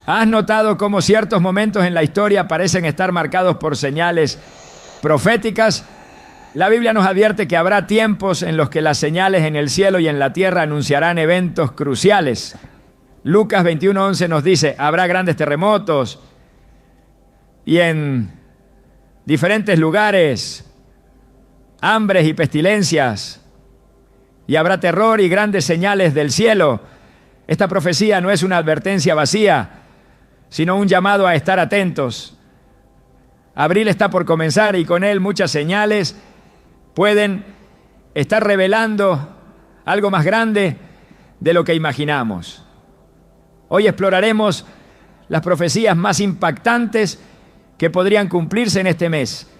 ¿Has notado cómo ciertos momentos en la historia parecen estar marcados por señales proféticas? La Biblia nos advierte que habrá tiempos en los que las señales en el cielo y en la tierra anunciarán eventos cruciales. Lucas 21:11 nos dice, habrá grandes terremotos y en diferentes lugares, hambres y pestilencias, y habrá terror y grandes señales del cielo. Esta profecía no es una advertencia vacía, sino un llamado a estar atentos. Abril está por comenzar y con él muchas señales pueden estar revelando algo más grande de lo que imaginamos. Hoy exploraremos las profecías más impactantes que podrían cumplirse en este mes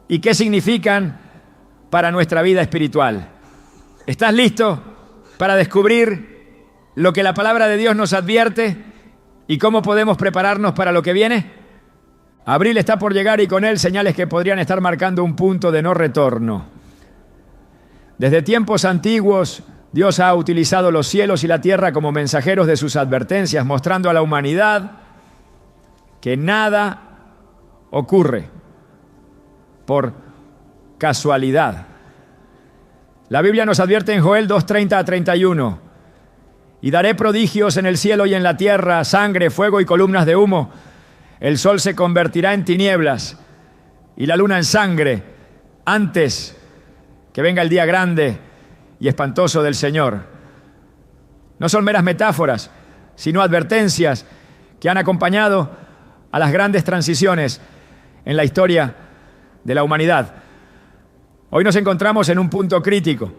y qué significan para nuestra vida espiritual. ¿Estás listo para descubrir lo que la palabra de Dios nos advierte y cómo podemos prepararnos para lo que viene? Abril está por llegar y con él señales que podrían estar marcando un punto de no retorno. Desde tiempos antiguos, Dios ha utilizado los cielos y la tierra como mensajeros de sus advertencias, mostrando a la humanidad que nada ocurre por casualidad. La Biblia nos advierte en Joel 2:30-31, y daré prodigios en el cielo y en la tierra, sangre, fuego y columnas de humo. El sol se convertirá en tinieblas y la luna en sangre antes que venga el día grande y espantoso del Señor. No son meras metáforas, sino advertencias que han acompañado a las grandes transiciones en la historia de la humanidad. Hoy nos encontramos en un punto crítico,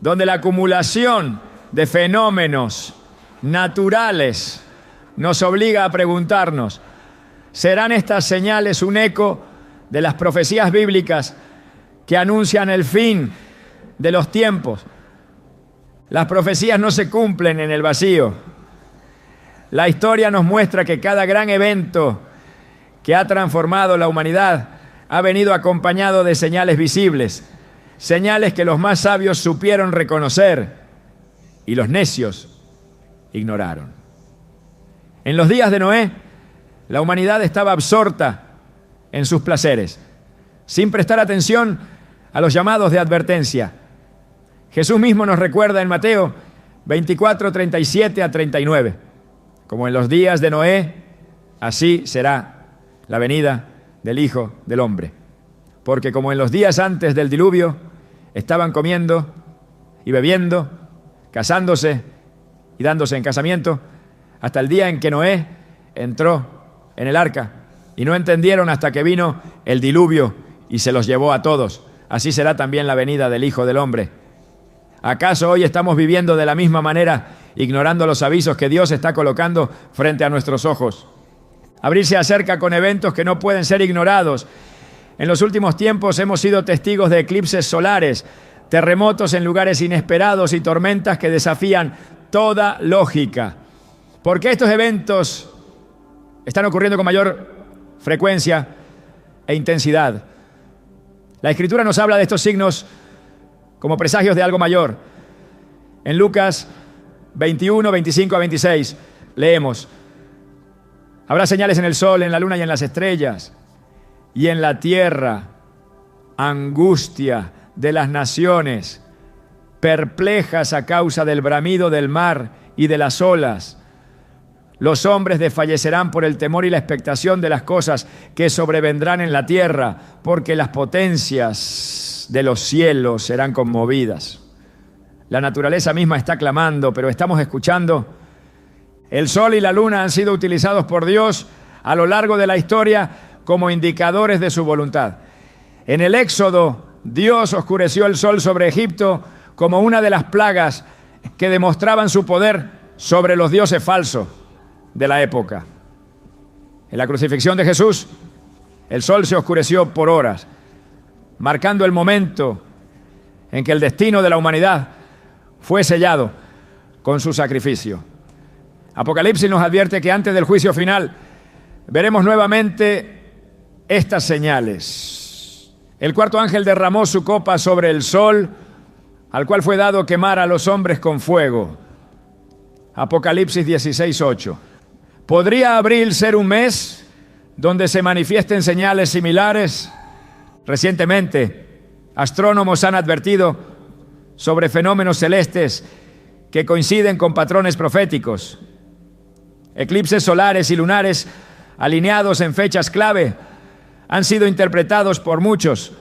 donde la acumulación de fenómenos naturales nos obliga a preguntarnos, ¿serán estas señales un eco de las profecías bíblicas que anuncian el fin de los tiempos? Las profecías no se cumplen en el vacío. La historia nos muestra que cada gran evento que ha transformado la humanidad ha venido acompañado de señales visibles, señales que los más sabios supieron reconocer y los necios ignoraron. En los días de Noé, la humanidad estaba absorta en sus placeres, sin prestar atención a los llamados de advertencia. Jesús mismo nos recuerda en Mateo 24:37-39, como en los días de Noé, así será la venida del Hijo del Hombre. Porque como en los días antes del diluvio, estaban comiendo y bebiendo, casándose y dándose en casamiento, hasta el día en que Noé entró en el arca, y no entendieron hasta que vino el diluvio y se los llevó a todos. Así será también la venida del Hijo del Hombre. ¿Acaso hoy estamos viviendo de la misma manera, ignorando los avisos que Dios está colocando frente a nuestros ojos? Abril se acerca con eventos que no pueden ser ignorados. En los últimos tiempos hemos sido testigos de eclipses solares, terremotos en lugares inesperados y tormentas que desafían toda lógica. ¿Por qué estos eventos están ocurriendo con mayor frecuencia e intensidad? La Escritura nos habla de estos signos como presagios de algo mayor. En Lucas 21:25-26 leemos: habrá señales en el sol, en la luna y en las estrellas, y en la tierra angustia de las naciones, perplejas a causa del bramido del mar y de las olas. Los hombres desfallecerán por el temor y la expectación de las cosas que sobrevendrán en la tierra, porque las potencias de los cielos serán conmovidas. La naturaleza misma está clamando, pero estamos escuchando. El sol y la luna han sido utilizados por Dios a lo largo de la historia como indicadores de su voluntad. En el Éxodo, Dios oscureció el sol sobre Egipto como una de las plagas que demostraban su poder sobre los dioses falsos de la época. En la crucifixión de Jesús, el sol se oscureció por horas, marcando el momento en que el destino de la humanidad fue sellado con su sacrificio. Apocalipsis nos advierte que antes del juicio final veremos nuevamente estas señales. El cuarto ángel derramó su copa sobre el sol, al cual fue dado quemar a los hombres con fuego. Apocalipsis 16:8. ¿Podría abril ser un mes donde se manifiesten señales similares? Recientemente, astrónomos han advertido sobre fenómenos celestes que coinciden con patrones proféticos. Eclipses solares y lunares alineados en fechas clave han sido interpretados por muchos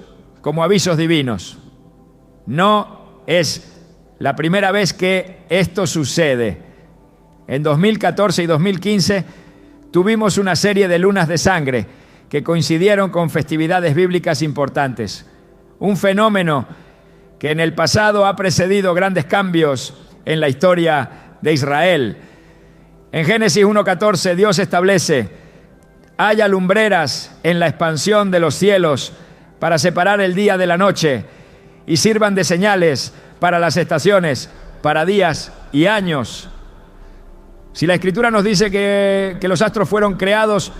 como avisos divinos. No es la primera vez que esto sucede. En 2014 y 2015 tuvimos una serie de lunas de sangre que coincidieron con festividades bíblicas importantes. Un fenómeno que en el pasado ha precedido grandes cambios en la historia de Israel. En Génesis 1:14 Dios establece: haya lumbreras en la expansión de los cielos para separar el día de la noche y sirvan de señales para las estaciones, para días y años. Si la Escritura nos dice que los astros fueron creados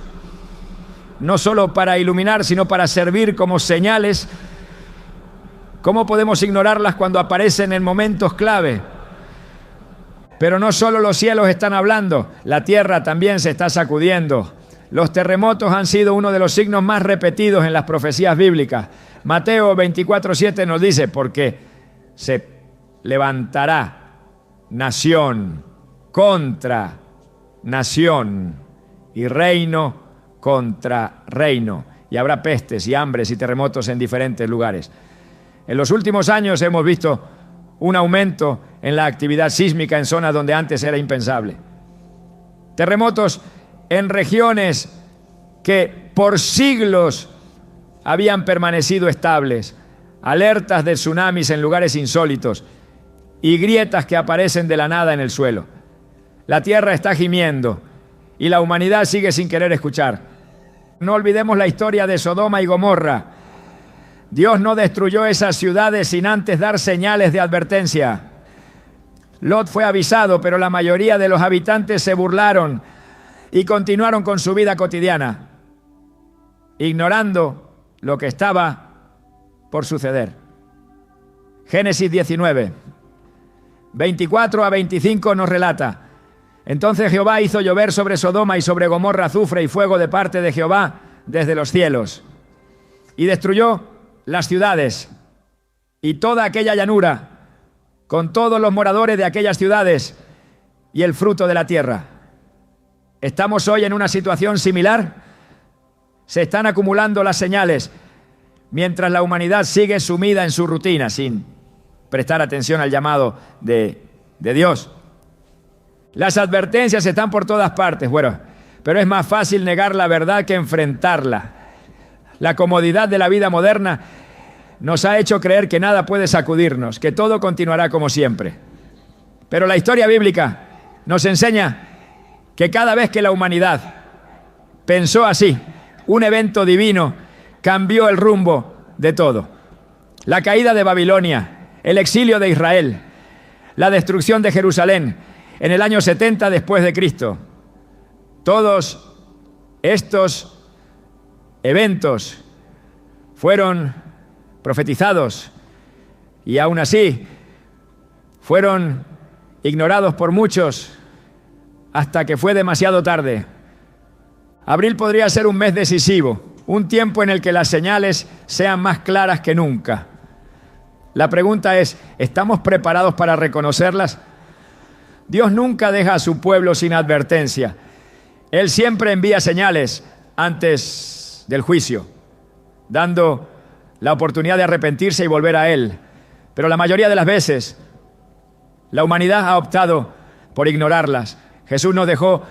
no solo para iluminar, sino para servir como señales, ¿cómo podemos ignorarlas cuando aparecen en momentos clave? Pero no solo los cielos están hablando, la tierra también se está sacudiendo. Los terremotos han sido uno de los signos más repetidos en las profecías bíblicas. Mateo 24:7 nos dice: porque se levantará nación contra nación y reino contra reino, y habrá pestes y hambres y terremotos en diferentes lugares. En los últimos años hemos visto un aumento en la actividad sísmica en zonas donde antes era impensable. Terremotos en regiones que por siglos habían permanecido estables, alertas de tsunamis en lugares insólitos y grietas que aparecen de la nada en el suelo. La tierra está gimiendo y la humanidad sigue sin querer escuchar. No olvidemos la historia de Sodoma y Gomorra. Dios no destruyó esas ciudades sin antes dar señales de advertencia. Lot fue avisado, pero la mayoría de los habitantes se burlaron y continuaron con su vida cotidiana, ignorando lo que estaba por suceder. Génesis 19, 24 a 25 nos relata: entonces Jehová hizo llover sobre Sodoma y sobre Gomorra azufre y fuego de parte de Jehová desde los cielos, y destruyó las ciudades y toda aquella llanura, con todos los moradores de aquellas ciudades y el fruto de la tierra. ¿Estamos hoy en una situación similar? Se están acumulando las señales mientras la humanidad sigue sumida en su rutina sin prestar atención al llamado de Dios. Las advertencias están por todas partes, bueno, pero es más fácil negar la verdad que enfrentarla. La comodidad de la vida moderna nos ha hecho creer que nada puede sacudirnos, que todo continuará como siempre. Pero la historia bíblica nos enseña que cada vez que la humanidad pensó así, un evento divino cambió el rumbo de todo. La caída de Babilonia, el exilio de Israel, la destrucción de Jerusalén en el año 70 después de Cristo. Todos estos eventos fueron profetizados y aún así fueron ignorados por muchos hasta que fue demasiado tarde. Abril podría ser un mes decisivo, un tiempo en el que las señales sean más claras que nunca. La pregunta es, ¿estamos preparados para reconocerlas? Dios nunca deja a su pueblo sin advertencia. Él siempre envía señales antes del juicio, dando la oportunidad de arrepentirse y volver a Él. Pero la mayoría de las veces, la humanidad ha optado por ignorarlas. Jesús nos dejó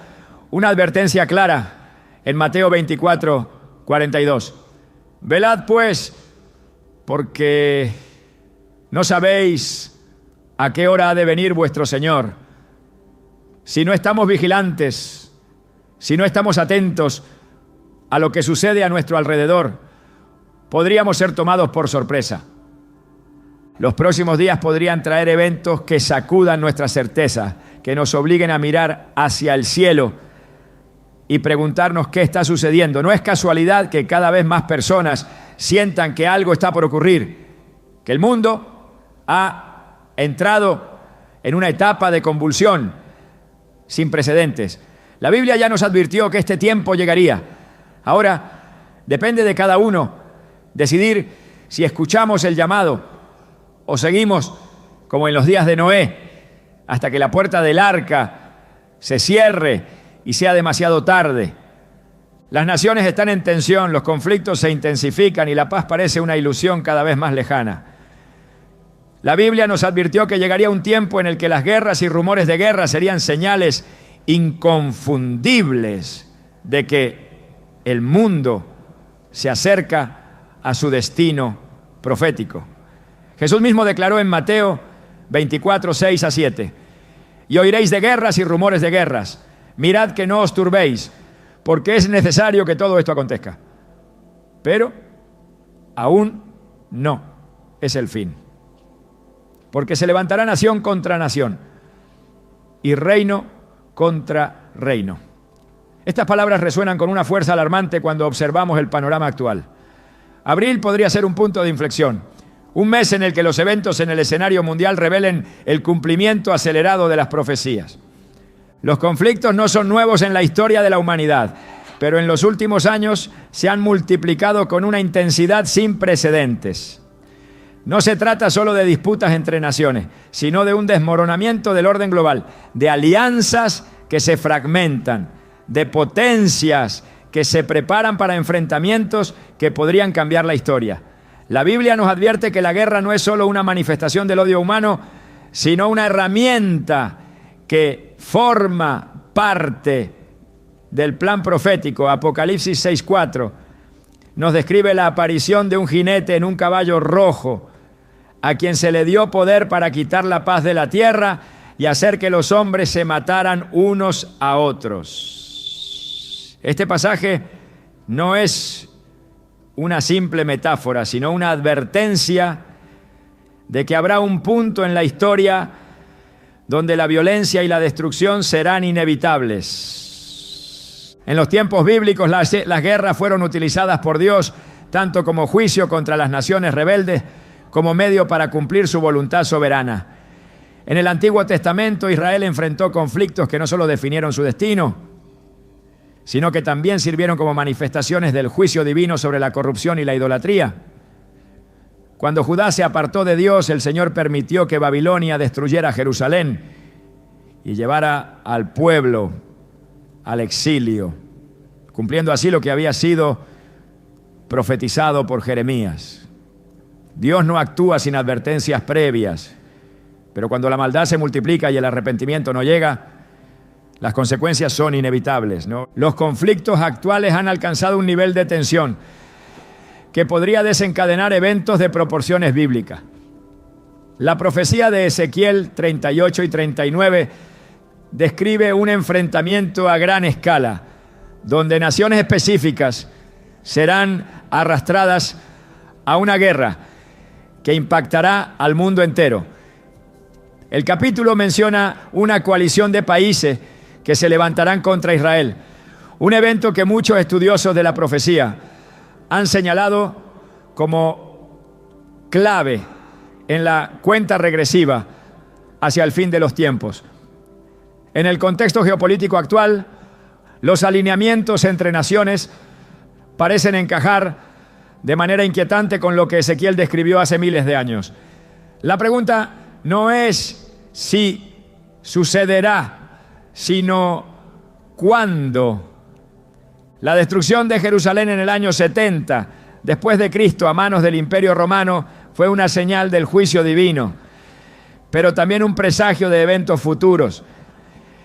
una advertencia clara en Mateo 24, 42. Velad pues, porque no sabéis a qué hora ha de venir vuestro Señor. Si no estamos vigilantes, si no estamos atentos a lo que sucede a nuestro alrededor, podríamos ser tomados por sorpresa. Los próximos días podrían traer eventos que sacudan nuestra certeza, que nos obliguen a mirar hacia el cielo y preguntarnos qué está sucediendo. No es casualidad que cada vez más personas sientan que algo está por ocurrir, que el mundo ha entrado en una etapa de convulsión sin precedentes. La Biblia ya nos advirtió que este tiempo llegaría. Ahora depende de cada uno decidir si escuchamos el llamado o seguimos como en los días de Noé, hasta que la puerta del arca se cierre y sea demasiado tarde. Las naciones están en tensión, los conflictos se intensifican y la paz parece una ilusión cada vez más lejana. La Biblia nos advirtió que llegaría un tiempo en el que las guerras y rumores de guerra serían señales inconfundibles de que el mundo se acerca a su destino profético. Jesús mismo declaró en Mateo 24, 6-7: y oiréis de guerras y rumores de guerras. Mirad que no os turbéis, porque es necesario que todo esto acontezca. Pero aún no es el fin. Porque se levantará nación contra nación y reino contra reino. Estas palabras resuenan con una fuerza alarmante cuando observamos el panorama actual. Abril podría ser un punto de inflexión, un mes en el que los eventos en el escenario mundial revelen el cumplimiento acelerado de las profecías. Los conflictos no son nuevos en la historia de la humanidad, pero en los últimos años se han multiplicado con una intensidad sin precedentes. No se trata solo de disputas entre naciones, sino de un desmoronamiento del orden global, de alianzas que se fragmentan, de potencias que se preparan para enfrentamientos que podrían cambiar la historia. La Biblia nos advierte que la guerra no es solo una manifestación del odio humano, sino una herramienta que forma parte del plan profético. Apocalipsis 6:4 nos describe la aparición de un jinete en un caballo rojo, a quien se le dio poder para quitar la paz de la tierra y hacer que los hombres se mataran unos a otros. Este pasaje no es una simple metáfora, sino una advertencia de que habrá un punto en la historia donde la violencia y la destrucción serán inevitables. En los tiempos bíblicos las guerras fueron utilizadas por Dios tanto como juicio contra las naciones rebeldes como medio para cumplir su voluntad soberana. En el Antiguo Testamento Israel enfrentó conflictos que no solo definieron su destino, sino que también sirvieron como manifestaciones del juicio divino sobre la corrupción y la idolatría. Cuando Judá se apartó de Dios, el Señor permitió que Babilonia destruyera Jerusalén y llevara al pueblo al exilio, cumpliendo así lo que había sido profetizado por Jeremías. Dios no actúa sin advertencias previas, pero cuando la maldad se multiplica y el arrepentimiento no llega, las consecuencias son inevitables, ¿no? Los conflictos actuales han alcanzado un nivel de tensión que podría desencadenar eventos de proporciones bíblicas. La profecía de Ezequiel 38 y 39 describe un enfrentamiento a gran escala, donde naciones específicas serán arrastradas a una guerra que impactará al mundo entero. El capítulo menciona una coalición de países que se levantarán contra Israel, un evento que muchos estudiosos de la profecía han señalado como clave en la cuenta regresiva hacia el fin de los tiempos. En el contexto geopolítico actual, los alineamientos entre naciones parecen encajar de manera inquietante con lo que Ezequiel describió hace miles de años. La pregunta no es si sucederá, sino cuándo. La destrucción de Jerusalén en el año 70 después de Cristo a manos del Imperio Romano fue una señal del juicio divino, pero también un presagio de eventos futuros.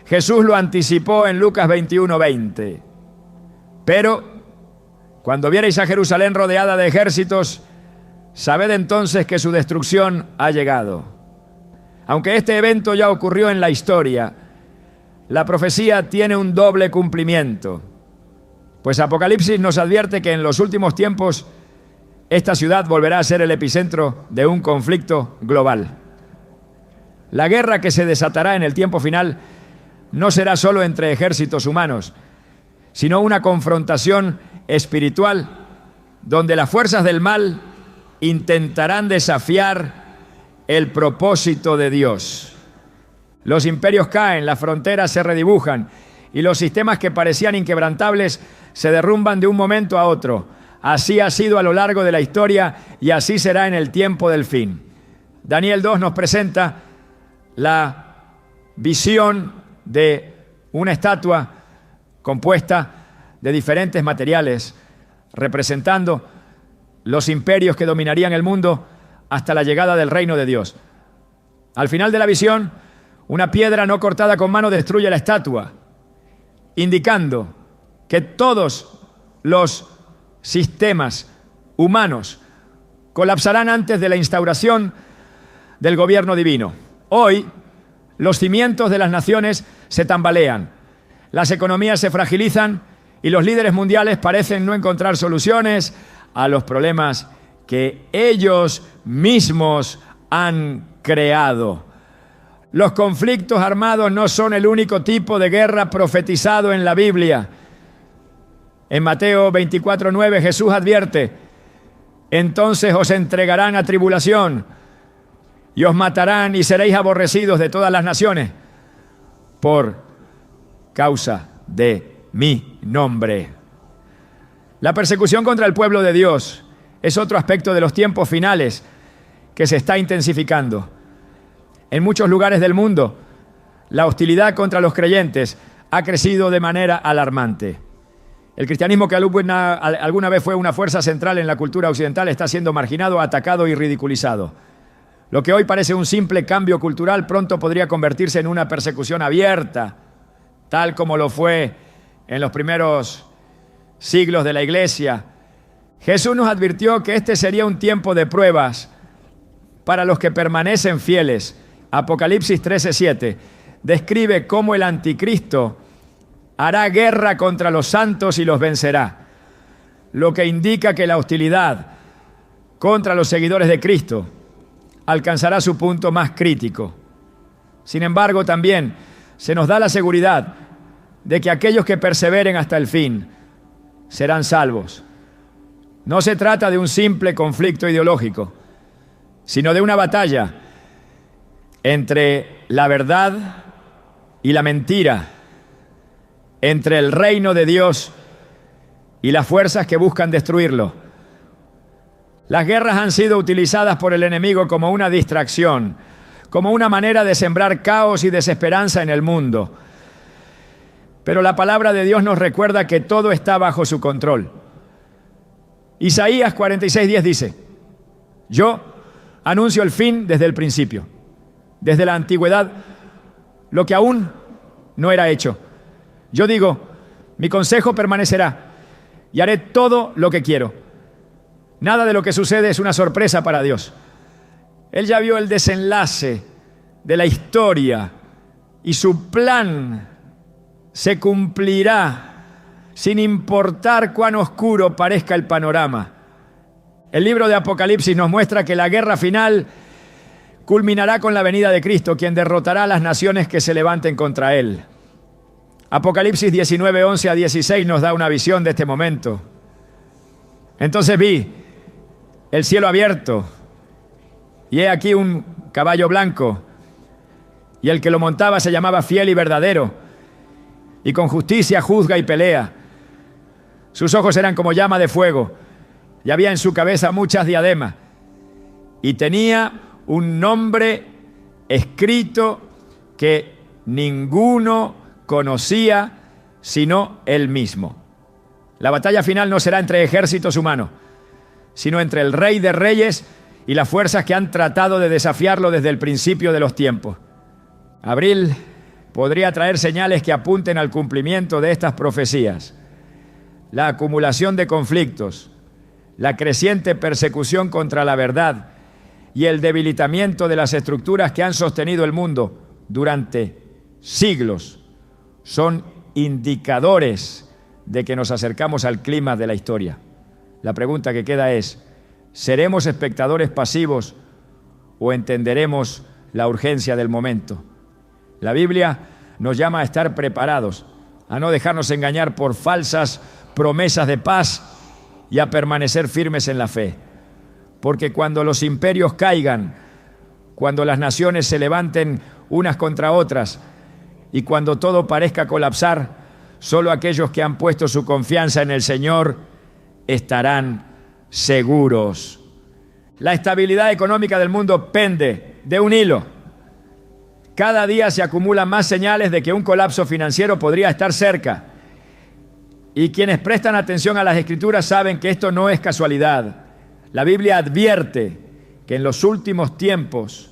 Jesús lo anticipó en Lucas 21:20. Pero cuando viereis a Jerusalén rodeada de ejércitos, sabed entonces que su destrucción ha llegado. Aunque este evento ya ocurrió en la historia, la profecía tiene un doble cumplimiento, pues Apocalipsis nos advierte que en los últimos tiempos esta ciudad volverá a ser el epicentro de un conflicto global. La guerra que se desatará en el tiempo final no será solo entre ejércitos humanos, sino una confrontación espiritual donde las fuerzas del mal intentarán desafiar el propósito de Dios. Los imperios caen, las fronteras se redibujan y los sistemas que parecían inquebrantables se derrumban de un momento a otro. Así ha sido a lo largo de la historia y así será en el tiempo del fin. Daniel 2 nos presenta la visión de una estatua compuesta de diferentes materiales, representando los imperios que dominarían el mundo hasta la llegada del reino de Dios. Al final de la visión, una piedra no cortada con mano destruye la estatua, indicando que todos los sistemas humanos colapsarán antes de la instauración del gobierno divino. Hoy, los cimientos de las naciones se tambalean, las economías se fragilizan y los líderes mundiales parecen no encontrar soluciones a los problemas que ellos mismos han creado. Los conflictos armados no son el único tipo de guerra profetizado en la Biblia. En Mateo 24:9 Jesús advierte: entonces os entregarán a tribulación y os matarán y seréis aborrecidos de todas las naciones por causa de mi nombre. La persecución contra el pueblo de Dios es otro aspecto de los tiempos finales que se está intensificando. En muchos lugares del mundo, la hostilidad contra los creyentes ha crecido de manera alarmante. El cristianismo, que alguna vez fue una fuerza central en la cultura occidental, está siendo marginado, atacado y ridiculizado. Lo que hoy parece un simple cambio cultural pronto podría convertirse en una persecución abierta, tal como lo fue en los primeros siglos de la iglesia. Jesús nos advirtió que este sería un tiempo de pruebas para los que permanecen fieles. Apocalipsis 13:7 describe cómo el anticristo hará guerra contra los santos y los vencerá, lo que indica que la hostilidad contra los seguidores de Cristo alcanzará su punto más crítico. Sin embargo, también se nos da la seguridad de que aquellos que perseveren hasta el fin serán salvos. No se trata de un simple conflicto ideológico, sino de una batalla entre la verdad y la mentira, entre el reino de Dios y las fuerzas que buscan destruirlo. Las guerras han sido utilizadas por el enemigo como una distracción, como una manera de sembrar caos y desesperanza en el mundo. Pero la palabra de Dios nos recuerda que todo está bajo su control. Isaías 46:10 dice: yo anuncio el fin desde el principio, desde la antigüedad, lo que aún no era hecho. Yo digo, mi consejo permanecerá y haré todo lo que quiero. Nada de lo que sucede es una sorpresa para Dios. Él ya vio el desenlace de la historia y su plan se cumplirá sin importar cuán oscuro parezca el panorama. El libro de Apocalipsis nos muestra que la guerra final culminará con la venida de Cristo, quien derrotará a las naciones que se levanten contra él. Apocalipsis 19:11-16 nos da una visión de este momento. Entonces vi el cielo abierto, y he aquí un caballo blanco, y el que lo montaba se llamaba Fiel y Verdadero, y con justicia juzga y pelea. Sus ojos eran como llama de fuego, y había en su cabeza muchas diademas, y tenía un nombre escrito que ninguno conocía sino él mismo. La batalla final no será entre ejércitos humanos, sino entre el Rey de Reyes y las fuerzas que han tratado de desafiarlo desde el principio de los tiempos. Abril podría traer señales que apunten al cumplimiento de estas profecías. La acumulación de conflictos, la creciente persecución contra la verdad y el debilitamiento de las estructuras que han sostenido el mundo durante siglos son indicadores de que nos acercamos al clímax de la historia. La pregunta que queda es: ¿seremos espectadores pasivos o entenderemos la urgencia del momento? La Biblia nos llama a estar preparados, a no dejarnos engañar por falsas promesas de paz y a permanecer firmes en la fe. Porque cuando los imperios caigan, cuando las naciones se levanten unas contra otras, Y cuando todo parezca colapsar, solo aquellos que han puesto su confianza en el Señor estarán seguros. La estabilidad económica del mundo pende de un hilo. Cada día se acumulan más señales de que un colapso financiero podría estar cerca. Y quienes prestan atención a las Escrituras saben que esto no es casualidad. La Biblia advierte que en los últimos tiempos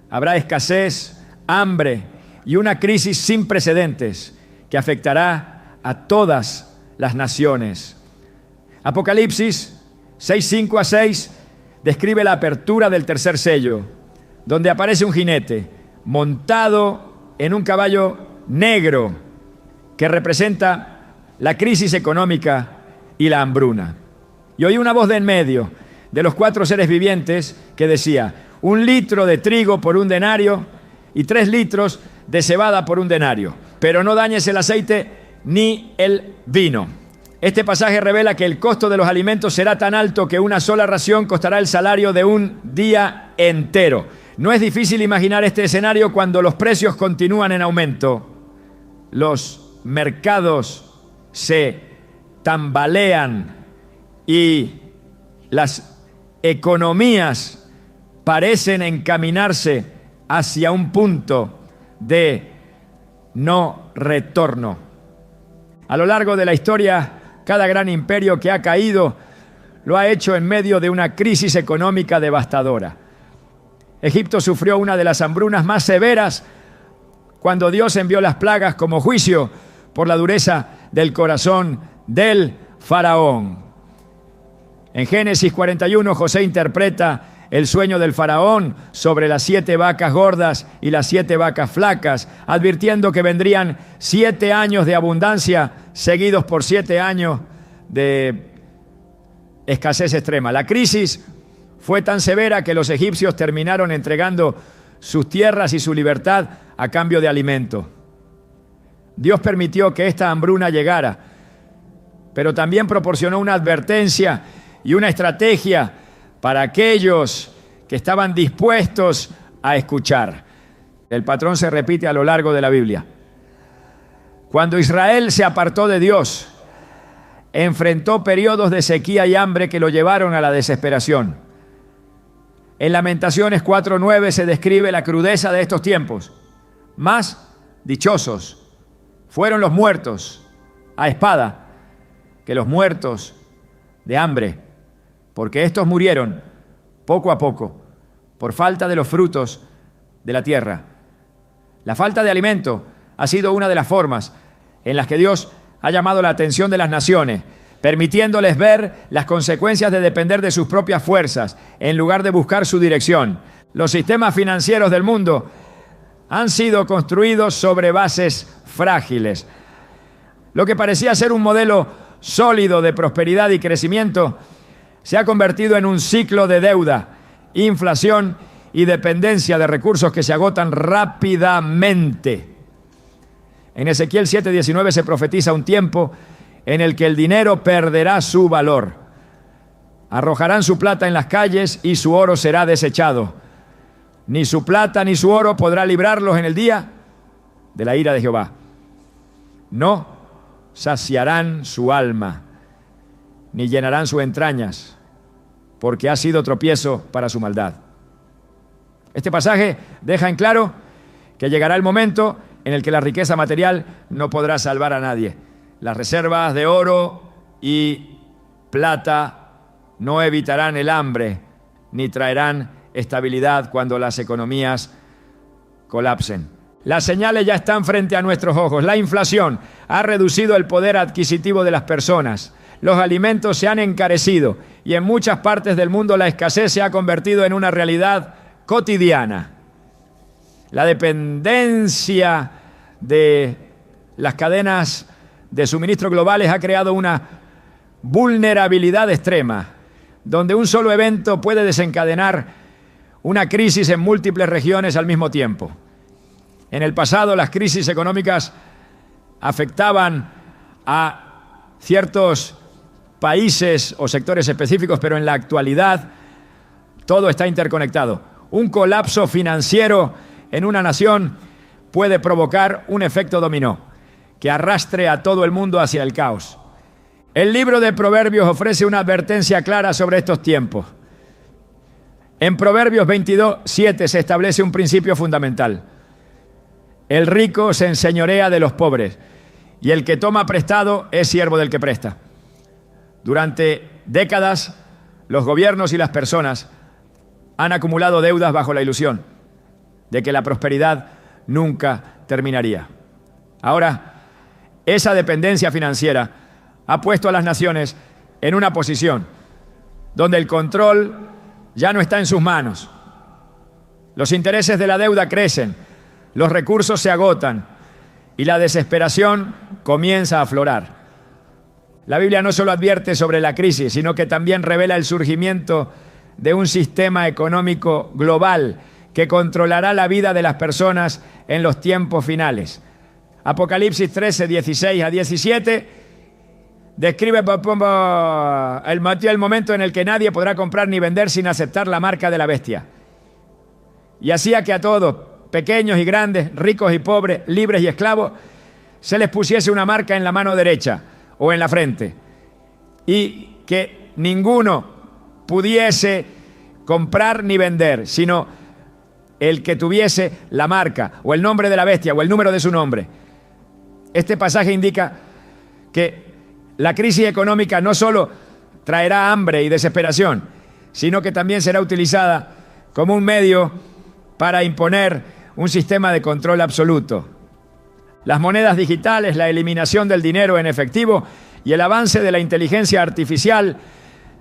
habrá escasez, hambre y una crisis sin precedentes que afectará a todas las naciones. Apocalipsis 6:5 a 6 describe la apertura del tercer sello, donde aparece un jinete montado en un caballo negro que representa la crisis económica y la hambruna. Y oí una voz de en medio de los 4 seres vivientes que decía: 1 litro de trigo por 1 denario y 3 litros de cebada por 1 denario, pero no dañes el aceite ni el vino. Este pasaje revela que el costo de los alimentos será tan alto que una sola ración costará el salario de un día entero. No es difícil imaginar este escenario cuando los precios continúan en aumento. Los mercados se tambalean y las economías parecen encaminarse hacia un punto de no retorno. A lo largo de la historia, cada gran imperio que ha caído lo ha hecho en medio de una crisis económica devastadora. Egipto sufrió una de las hambrunas más severas cuando Dios envió las plagas como juicio por la dureza del corazón del faraón. En Génesis 41, José interpreta el sueño del faraón sobre las 7 vacas gordas y las 7 vacas flacas, advirtiendo que vendrían 7 años de abundancia seguidos por 7 años de escasez extrema. La crisis fue tan severa que los egipcios terminaron entregando sus tierras y su libertad a cambio de alimento. Dios permitió que esta hambruna llegara, pero también proporcionó una advertencia y una estrategia para aquellos que estaban dispuestos a escuchar. El patrón se repite a lo largo de la Biblia. Cuando Israel se apartó de Dios, enfrentó periodos de sequía y hambre que lo llevaron a la desesperación. En Lamentaciones 4:9 se describe la crudeza de estos tiempos. Más dichosos fueron los muertos a espada que los muertos de hambre, porque estos murieron poco a poco por falta de los frutos de la tierra. La falta de alimento ha sido una de las formas en las que Dios ha llamado la atención de las naciones, permitiéndoles ver las consecuencias de depender de sus propias fuerzas en lugar de buscar su dirección. Los sistemas financieros del mundo han sido construidos sobre bases frágiles. Lo que parecía ser un modelo sólido de prosperidad y crecimiento se ha convertido en un ciclo de deuda, inflación y dependencia de recursos que se agotan rápidamente. En Ezequiel 7:19 se profetiza un tiempo en el que el dinero perderá su valor. Arrojarán su plata en las calles y su oro será desechado. Ni su plata ni su oro podrá librarlos en el día de la ira de Jehová. No saciarán su alma, ni llenarán sus entrañas, porque ha sido tropiezo para su maldad. Este pasaje deja en claro que llegará el momento en el que la riqueza material no podrá salvar a nadie. Las reservas de oro y plata no evitarán el hambre, ni traerán estabilidad cuando las economías colapsen. Las señales ya están frente a nuestros ojos. La inflación ha reducido el poder adquisitivo de las personas. Los alimentos se han encarecido y en muchas partes del mundo la escasez se ha convertido en una realidad cotidiana. La dependencia de las cadenas de suministro globales ha creado una vulnerabilidad extrema, donde un solo evento puede desencadenar una crisis en múltiples regiones al mismo tiempo. En el pasado, las crisis económicas afectaban a ciertos países o sectores específicos, pero en la actualidad todo está interconectado. Un colapso financiero en una nación puede provocar un efecto dominó que arrastre a todo el mundo hacia el caos. El libro de Proverbios ofrece una advertencia clara sobre estos tiempos. En Proverbios 22:7 se establece un principio fundamental. El rico se enseñorea de los pobres y el que toma prestado es siervo del que presta. Durante décadas, los gobiernos y las personas han acumulado deudas bajo la ilusión de que la prosperidad nunca terminaría. Ahora, esa dependencia financiera ha puesto a las naciones en una posición donde el control ya no está en sus manos. Los intereses de la deuda crecen, los recursos se agotan y la desesperación comienza a aflorar. La Biblia no solo advierte sobre la crisis, sino que también revela el surgimiento de un sistema económico global que controlará la vida de las personas en los tiempos finales. Apocalipsis 13, 16 a 17 describe el momento en el que nadie podrá comprar ni vender sin aceptar la marca de la bestia. Y hacía que a todos, pequeños y grandes, ricos y pobres, libres y esclavos, se les pusiese una marca en la mano derecha o en la frente, y que ninguno pudiese comprar ni vender, sino el que tuviese la marca o el nombre de la bestia o el número de su nombre. Este pasaje indica que la crisis económica no solo traerá hambre y desesperación, sino que también será utilizada como un medio para imponer un sistema de control absoluto. Las monedas digitales, la eliminación del dinero en efectivo y el avance de la inteligencia artificial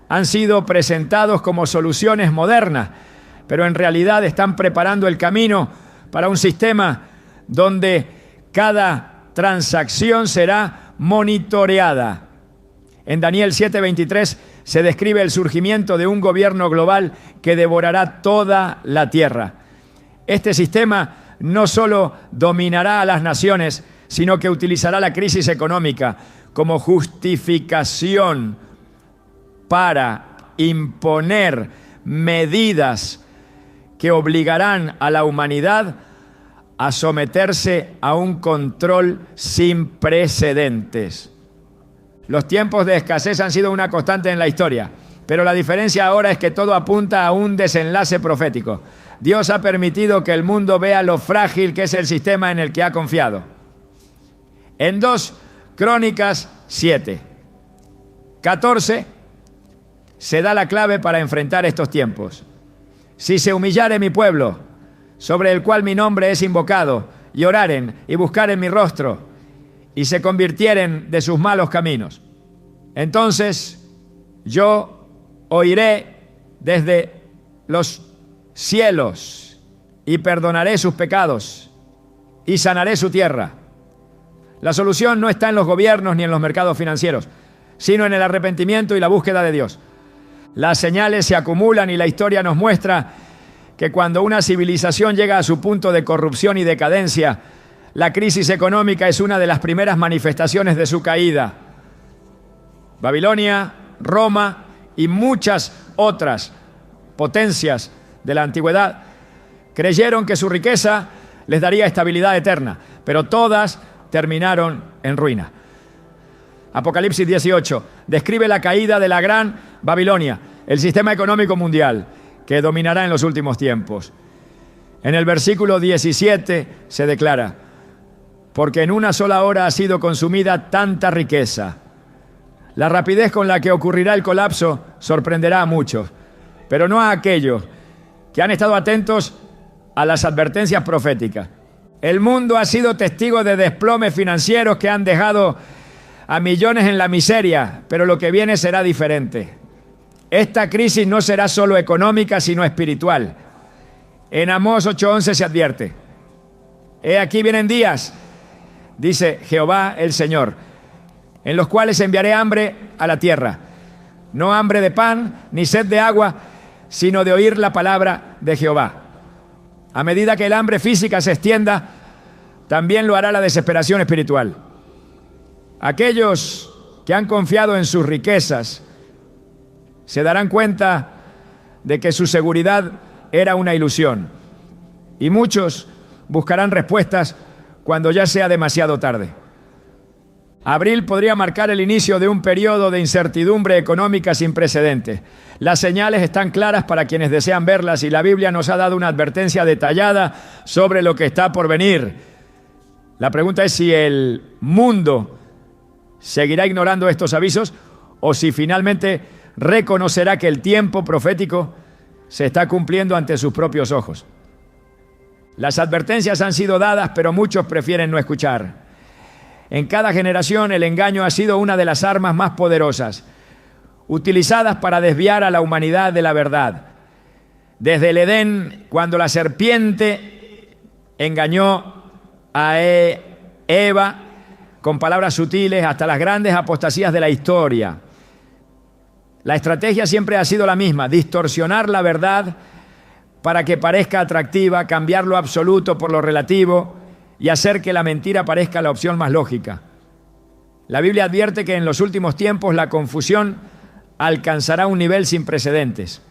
han sido presentados como soluciones modernas, pero en realidad están preparando el camino para un sistema donde cada transacción será monitoreada. En Daniel 7:23 se describe el surgimiento de un gobierno global que devorará toda la tierra. Este sistema no solo dominará a las naciones, sino que utilizará la crisis económica como justificación para imponer medidas que obligarán a la humanidad a someterse a un control sin precedentes. Los tiempos de escasez han sido una constante en la historia, pero la diferencia ahora es que todo apunta a un desenlace profético. Dios ha permitido que el mundo vea lo frágil que es el sistema en el que ha confiado. En 2 Crónicas 7:14 se da la clave para enfrentar estos tiempos. Si se humillare mi pueblo, sobre el cual mi nombre es invocado, y oraren y buscaren mi rostro, y se convirtieren de sus malos caminos, entonces yo oiré desde los cielos y perdonaré sus pecados y sanaré su tierra. La solución no está en los gobiernos ni en los mercados financieros, sino en el arrepentimiento y la búsqueda de Dios. Las señales se acumulan y la historia nos muestra que cuando una civilización llega a su punto de corrupción y decadencia, la crisis económica es una de las primeras manifestaciones de su caída. Babilonia, Roma y muchas otras potencias de la antigüedad creyeron que su riqueza les daría estabilidad eterna, pero todas terminaron en ruina. Apocalipsis 18 describe la caída de la gran Babilonia, el sistema económico mundial que dominará en los últimos tiempos. En el versículo 17 se declara: porque en una sola hora ha sido consumida tanta riqueza. La rapidez con la que ocurrirá el colapso sorprenderá a muchos, pero no a aquellos que han estado atentos a las advertencias proféticas. El mundo ha sido testigo de desplomes financieros que han dejado a millones en la miseria, pero lo que viene será diferente. Esta crisis no será solo económica, sino espiritual. En Amós 8:11 se advierte: he aquí vienen días, dice Jehová el Señor, en los cuales enviaré hambre a la tierra, no hambre de pan ni sed de agua, sino de oír la palabra de Jehová. A medida que el hambre física se extienda, también lo hará la desesperación espiritual. Aquellos que han confiado en sus riquezas se darán cuenta de que su seguridad era una ilusión, y muchos buscarán respuestas cuando ya sea demasiado tarde. Abril podría marcar el inicio de un periodo de incertidumbre económica sin precedentes. Las señales están claras para quienes desean verlas y la Biblia nos ha dado una advertencia detallada sobre lo que está por venir. La pregunta es si el mundo seguirá ignorando estos avisos o si finalmente reconocerá que el tiempo profético se está cumpliendo ante sus propios ojos. Las advertencias han sido dadas, pero muchos prefieren no escuchar. En cada generación el engaño ha sido una de las armas más poderosas, utilizadas para desviar a la humanidad de la verdad. Desde el Edén, cuando la serpiente engañó a Eva con palabras sutiles, hasta las grandes apostasías de la historia. La estrategia siempre ha sido la misma: distorsionar la verdad para que parezca atractiva, cambiar lo absoluto por lo relativo y hacer que la mentira parezca la opción más lógica. La Biblia advierte que en los últimos tiempos la confusión alcanzará un nivel sin precedentes.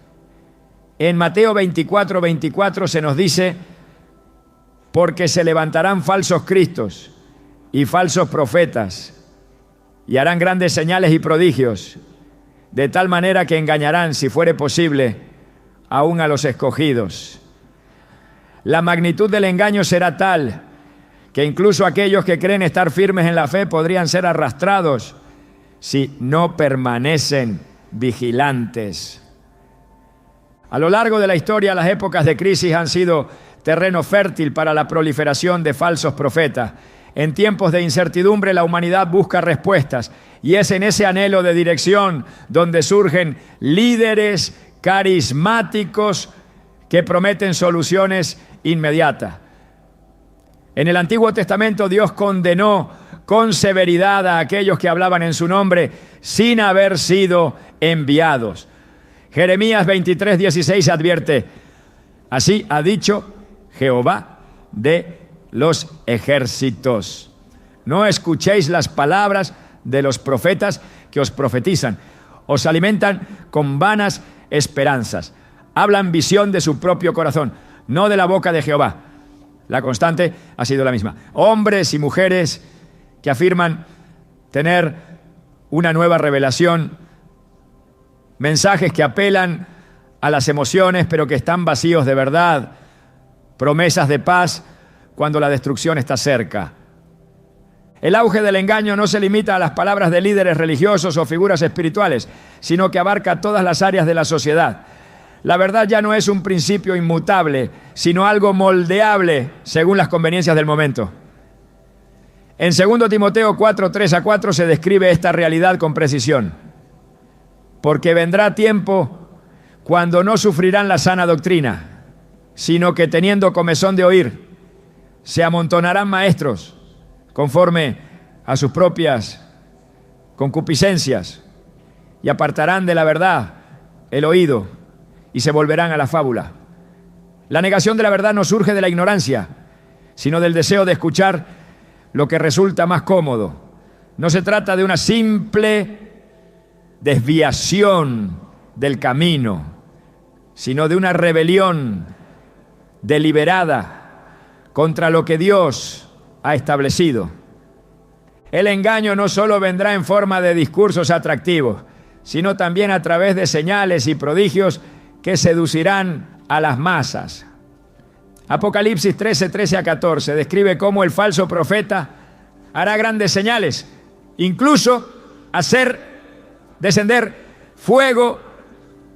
En Mateo 24:24 se nos dice: porque se levantarán falsos cristos y falsos profetas y harán grandes señales y prodigios, de tal manera que engañarán, si fuere posible, aún a los escogidos. La magnitud del engaño será tal que incluso aquellos que creen estar firmes en la fe podrían ser arrastrados si no permanecen vigilantes. A lo largo de la historia, las épocas de crisis han sido terreno fértil para la proliferación de falsos profetas. En tiempos de incertidumbre, la humanidad busca respuestas y es en ese anhelo de dirección donde surgen líderes carismáticos que prometen soluciones inmediatas. En el Antiguo Testamento Dios condenó con severidad a aquellos que hablaban en su nombre sin haber sido enviados. Jeremías 23:16 advierte: así ha dicho Jehová de los ejércitos: no escuchéis las palabras de los profetas que os profetizan, os alimentan con vanas esperanzas, hablan visión de su propio corazón, no de la boca de Jehová. La constante ha sido la misma. Hombres y mujeres que afirman tener una nueva revelación, mensajes que apelan a las emociones pero que están vacíos de verdad, promesas de paz cuando la destrucción está cerca. El auge del engaño no se limita a las palabras de líderes religiosos o figuras espirituales, sino que abarca todas las áreas de la sociedad. La verdad ya no es un principio inmutable, sino algo moldeable según las conveniencias del momento. En 2 Timoteo 4:3-4 se describe esta realidad con precisión. Porque vendrá tiempo cuando no sufrirán la sana doctrina, sino que teniendo comezón de oír, se amontonarán maestros conforme a sus propias concupiscencias y apartarán de la verdad el oído y se volverán a la fábula. La negación de la verdad no surge de la ignorancia, sino del deseo de escuchar lo que resulta más cómodo. No se trata de una simple desviación del camino, sino de una rebelión deliberada contra lo que Dios ha establecido. El engaño no solo vendrá en forma de discursos atractivos, sino también a través de señales y prodigios que seducirán a las masas. Apocalipsis 13:13-14 describe cómo el falso profeta hará grandes señales, incluso hacer descender fuego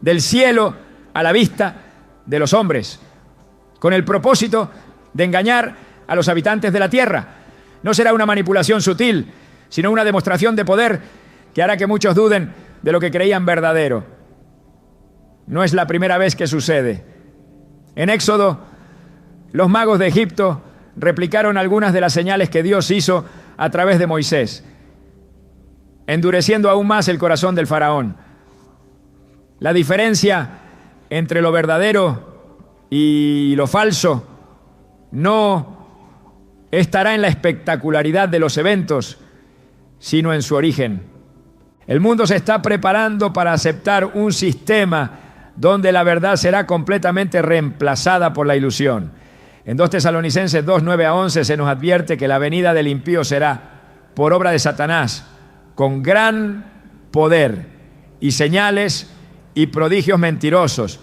del cielo a la vista de los hombres, con el propósito de engañar a los habitantes de la tierra. No será una manipulación sutil, sino una demostración de poder que hará que muchos duden de lo que creían verdadero. No es la primera vez que sucede. En Éxodo, los magos de Egipto replicaron algunas de las señales que Dios hizo a través de Moisés, endureciendo aún más el corazón del faraón. La diferencia entre lo verdadero y lo falso no estará en la espectacularidad de los eventos, sino en su origen. El mundo se está preparando para aceptar un sistema donde la verdad será completamente reemplazada por la ilusión. En 2 Tesalonicenses 2, 9 a 11 se nos advierte que la venida del impío será por obra de Satanás, con gran poder y señales y prodigios mentirosos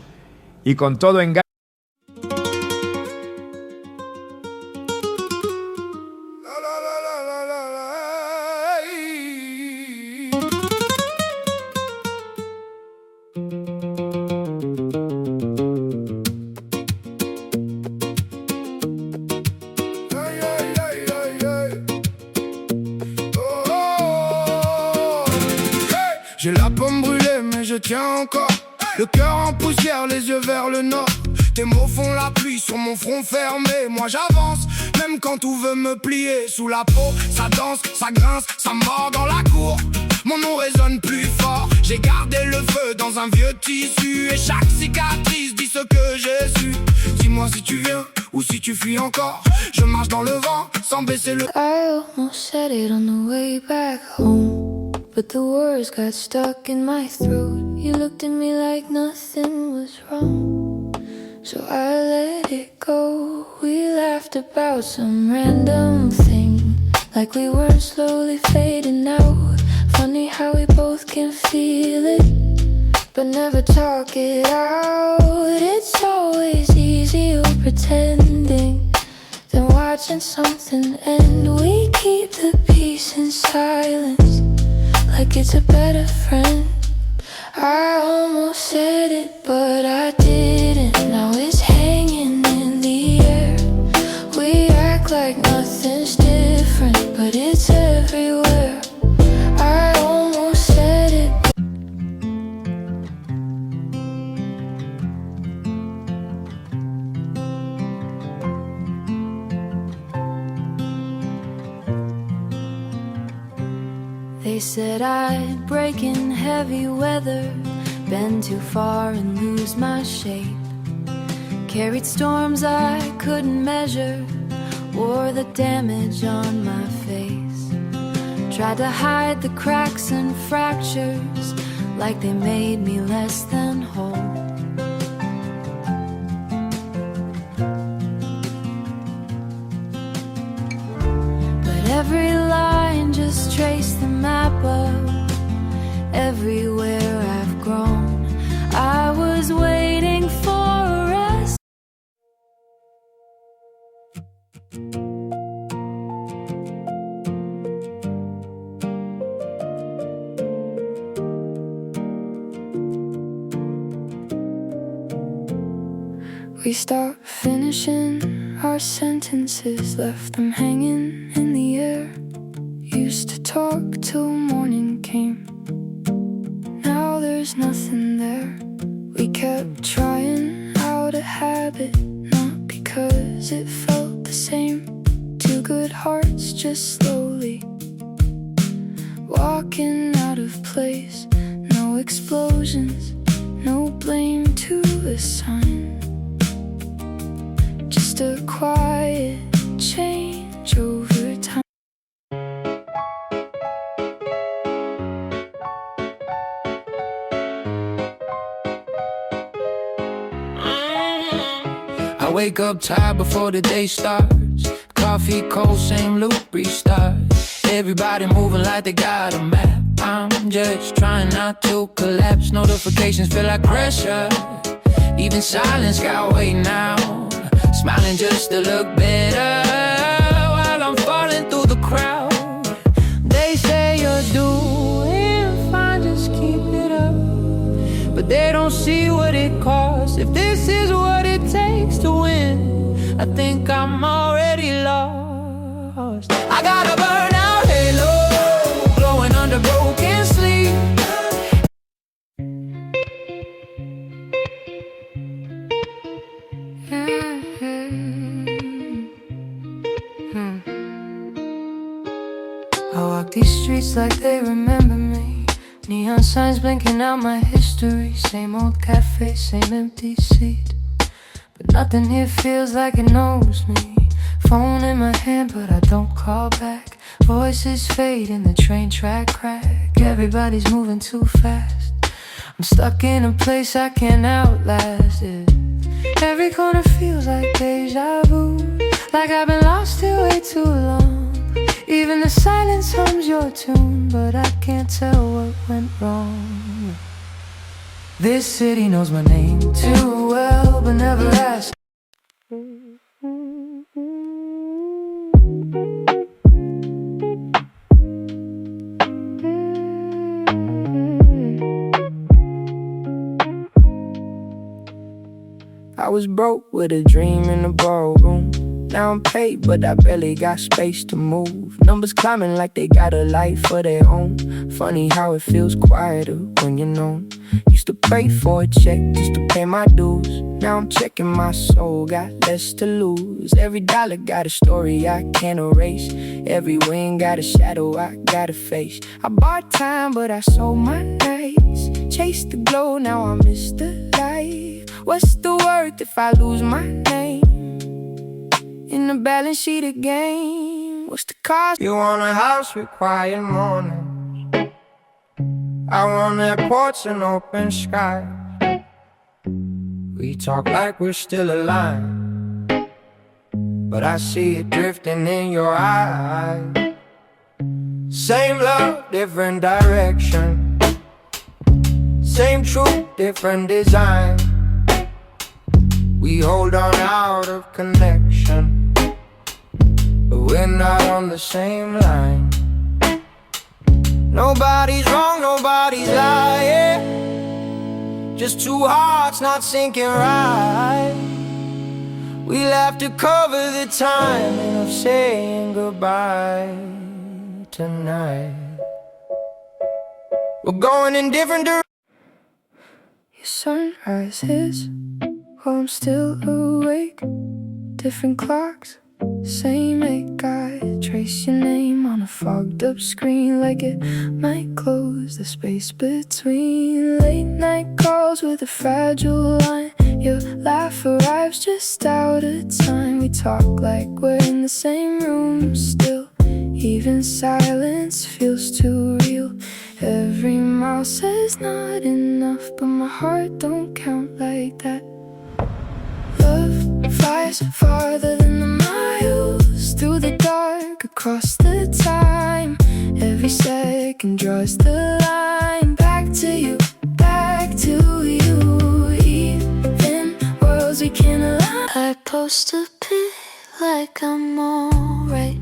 y con todo engaño. J'ai la pomme brûlée mais je tiens encore. Le cœur en poussière, les yeux vers le nord. Tes mots font la pluie sur mon front fermé. Moi j'avance, même quand tout veut me plier. Sous la peau, ça danse, ça grince, ça mord dans la cour. Mon nom résonne plus fort. J'ai gardé le feu dans un vieux tissu. Et chaque cicatrice dit ce que j'ai su. Dis-moi si tu viens ou si tu fuis encore. Je marche dans le vent sans baisser le... I almost said it on the way back home, but the words got stuck in my throat. You looked at me like nothing was wrong, so I let it go. We laughed about some random thing, like we were slowly fading out. Funny how we both can feel it, but never talk it out. It's always easier pretending than watching something end. We keep the peace in silence, like it's a better friend. I almost said it, but I didn't. Now it's hanging in the air. We act like nothing's different, but it's everywhere. I almost said it. They said I'd break in heavy weather, bend too far and lose my shape. Carried storms I couldn't measure, wore the damage on my face. Tried to hide the cracks and fractures, like they made me less than whole. But every line just traced the map of everywhere I've grown. I was waiting for a rest. We stopped finishing our sentences, left them hanging in the air. Used to talk till morning came, now there's nothing there. We kept trying out a habit, not because it felt the same. Two good hearts just slowly walking out of place. No explosions, no blame to assign, just a quiet change over time. I wake up tired before the day starts. Coffee cold, same loop, restart. Everybody moving like they got a map. I'm just trying not to collapse. Notifications feel like pressure. Even silence got weight now. Smiling just to look better while I'm falling through the crowd. They say you're doing fine, just keep it up. But they don't see what it costs. If this is what it takes to win, I think I'm already lost. I got a burnout halo, glowing under broken sleep. I walk these streets like they remember me. Neon signs blinking out my history. Same old cafe, same empty seat, but nothing here feels like it knows me. Phone in my hand but I don't call back. Voices fade in the train track crack. Everybody's moving too fast. I'm stuck in a place I can't outlast it. Every corner feels like deja vu, like I've been lost here way too long. Even the silence hums your tune, but I can't tell what went wrong. This city knows my name too well, but never asks. I was broke with a dream in the ballroom. Now I'm paid, but I barely got space to move. Numbers climbing like they got a life of their own. Funny how it feels quieter when you're known. Used to pray for a check just to pay my dues. Now I'm checking my soul, got less to lose. Every dollar got a story I can't erase. Every win got a shadow I gotta face. I bought time, but I sold my nights. Chased the glow, now I miss the light. What's the worth if I lose my name in the balance sheet again? What's the cost? You want a house with quiet mornings. I want airports and open sky. We talk like we're still alive, but I see it drifting in your eyes. Same love, different direction. Same truth, different design. We hold on out of connection, but we're not on the same line. Nobody's wrong, nobody's lying. Just two hearts not syncing right. We'll have to cover the timing of saying goodbye tonight. We're going in different directions. Your sunrise hits while I'm still awake. Different clocks, same ache. I trace your name on a fogged up screen, like it might close the space between. Late night calls with a fragile line. Your laugh arrives just out of time. We talk like we're in the same room still. Even silence feels too real. Every mile says not enough, but my heart don't count like that. Love flies farther than the miles, through the dark, across the time. Every second draws the line. Back to you, back to you. Even worlds we can't align. I post a pic like I'm alright.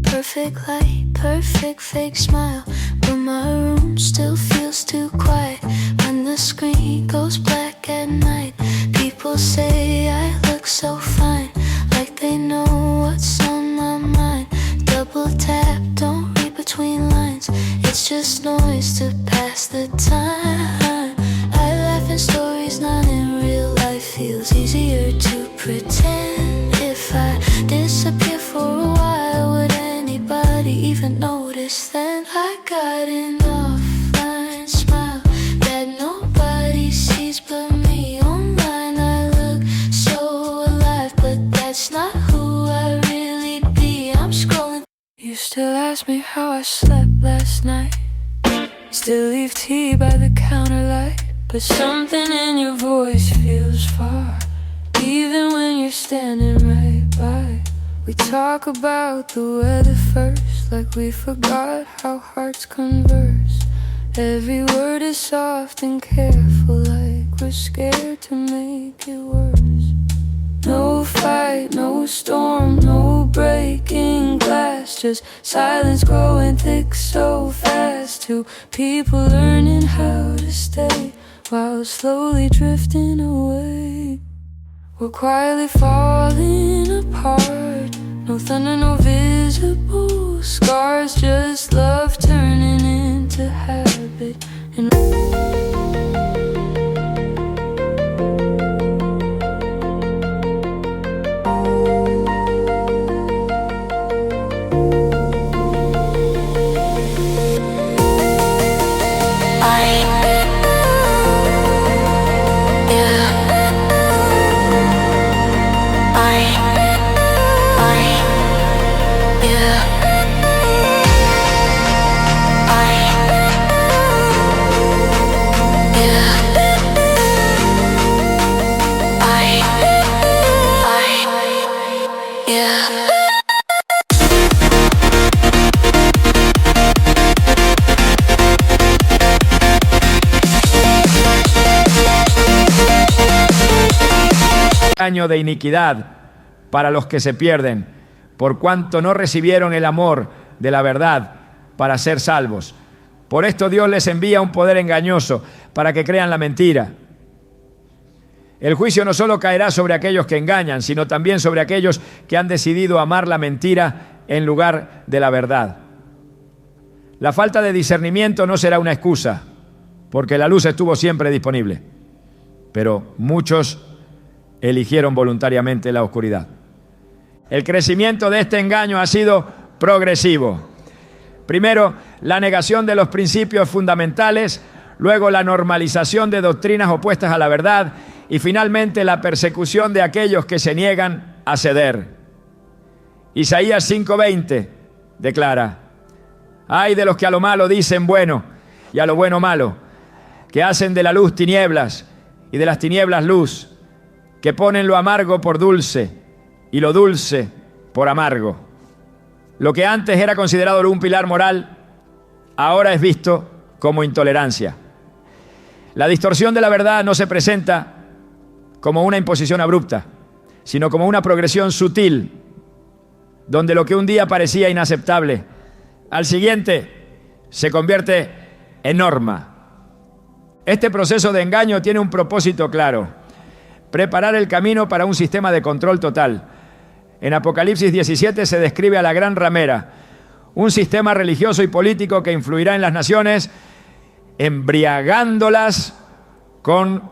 Perfect light, perfect fake smile, but my room still feels too quiet. When the screen goes black at night, people say I look so fine, like they know what's on my mind. Double tap, don't read between lines. It's just noise to pass the time. I laugh in stories, not in real life. Feels easier to pretend. If I disappear for a while, would anybody even notice then? I got an offline smile that nobody sees but me. Online I look so alive, but that's not who I really be. I'm scrolling. You still ask me how I slept last night. Still leave tea by the counter light, but something in your voice feels far, even when you're standing right by. We talk about the weather first, like we forgot how hearts converse. Every word is soft and careful, like we're scared to make it worse. No fight, no storm, no breaking glass, just silence growing thick so fast. Two people learning how to stay while slowly drifting away. We're quietly falling apart. No thunder, no visible scars, just love turning into habit. And engaño de iniquidad para los que se pierden, por cuanto no recibieron el amor de la verdad para ser salvos. Por esto Dios les envía un poder engañoso para que crean la mentira. El juicio no solo caerá sobre aquellos que engañan, sino también sobre aquellos que han decidido amar la mentira en lugar de la verdad. La falta de discernimiento no será una excusa, porque la luz estuvo siempre disponible, pero muchos eligieron voluntariamente la oscuridad. El crecimiento de este engaño ha sido progresivo. Primero, la negación de los principios fundamentales, luego la normalización de doctrinas opuestas a la verdad y finalmente la persecución de aquellos que se niegan a ceder. Isaías 5:20 declara: ay de los que a lo malo dicen bueno y a lo bueno malo, que hacen de la luz tinieblas y de las tinieblas luz, que ponen lo amargo por dulce y lo dulce por amargo. Lo que antes era considerado un pilar moral, ahora es visto como intolerancia. La distorsión de la verdad no se presenta como una imposición abrupta, sino como una progresión sutil, donde lo que un día parecía inaceptable, al siguiente se convierte en norma. Este proceso de engaño tiene un propósito claro: preparar el camino para un sistema de control total. En Apocalipsis 17 se describe a la gran ramera, un sistema religioso y político que influirá en las naciones, embriagándolas con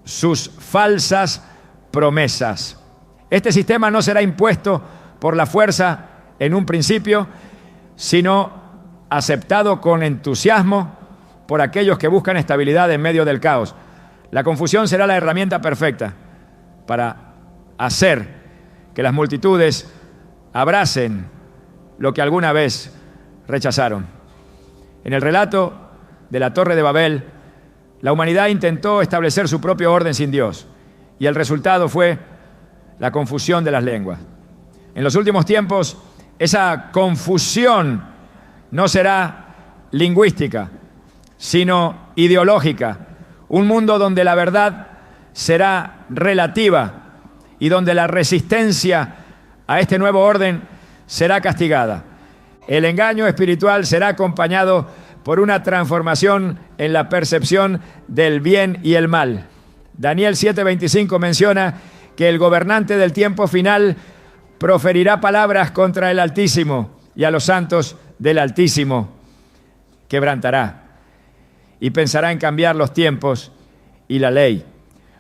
sus falsas promesas. Este sistema no será impuesto por la fuerza en un principio, sino aceptado con entusiasmo por aquellos que buscan estabilidad en medio del caos. La confusión será la herramienta perfecta para hacer que las multitudes abracen lo que alguna vez rechazaron. En el relato de la Torre de Babel, la humanidad intentó establecer su propio orden sin Dios, y el resultado fue la confusión de las lenguas. En los últimos tiempos, esa confusión no será lingüística, sino ideológica. Un mundo donde la verdad será relativa y donde la resistencia a este nuevo orden será castigada. El engaño espiritual será acompañado por una transformación en la percepción del bien y el mal. Daniel 7:25 menciona que el gobernante del tiempo final proferirá palabras contra el Altísimo, y a los santos del Altísimo quebrantará, y pensará en cambiar los tiempos y la ley.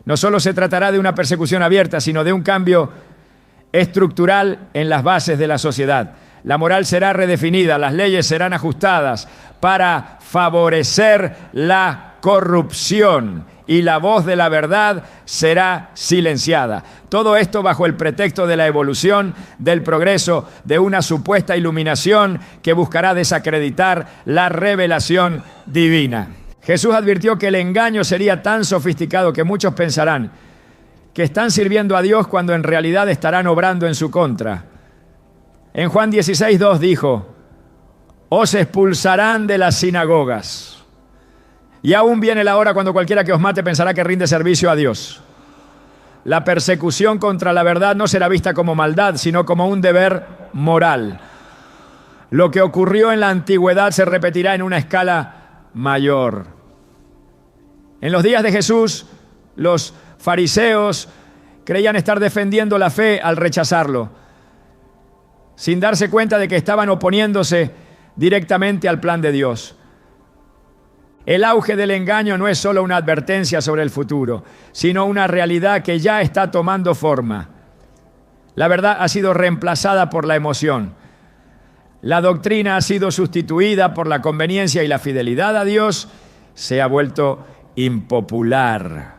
No solo se tratará de una persecución abierta, sino de un cambio estructural en las bases de la sociedad. La moral será redefinida, las leyes serán ajustadas para favorecer la corrupción, y la voz de la verdad será silenciada. Todo esto bajo el pretexto de la evolución, del progreso, de una supuesta iluminación que buscará desacreditar la revelación divina. Jesús advirtió que el engaño sería tan sofisticado que muchos pensarán que están sirviendo a Dios cuando en realidad estarán obrando en su contra. En Juan 16:2 dijo: os expulsarán de las sinagogas. Y aún viene la hora cuando cualquiera que os mate pensará que rinde servicio a Dios. La persecución contra la verdad no será vista como maldad, sino como un deber moral. Lo que ocurrió en la antigüedad se repetirá en una escala mayor. En los días de Jesús, los fariseos creían estar defendiendo la fe al rechazarlo, sin darse cuenta de que estaban oponiéndose directamente al plan de Dios. El auge del engaño no es solo una advertencia sobre el futuro, sino una realidad que ya está tomando forma. La verdad ha sido reemplazada por la emoción. La doctrina ha sido sustituida por la conveniencia, y la fidelidad a Dios se ha vuelto impopular.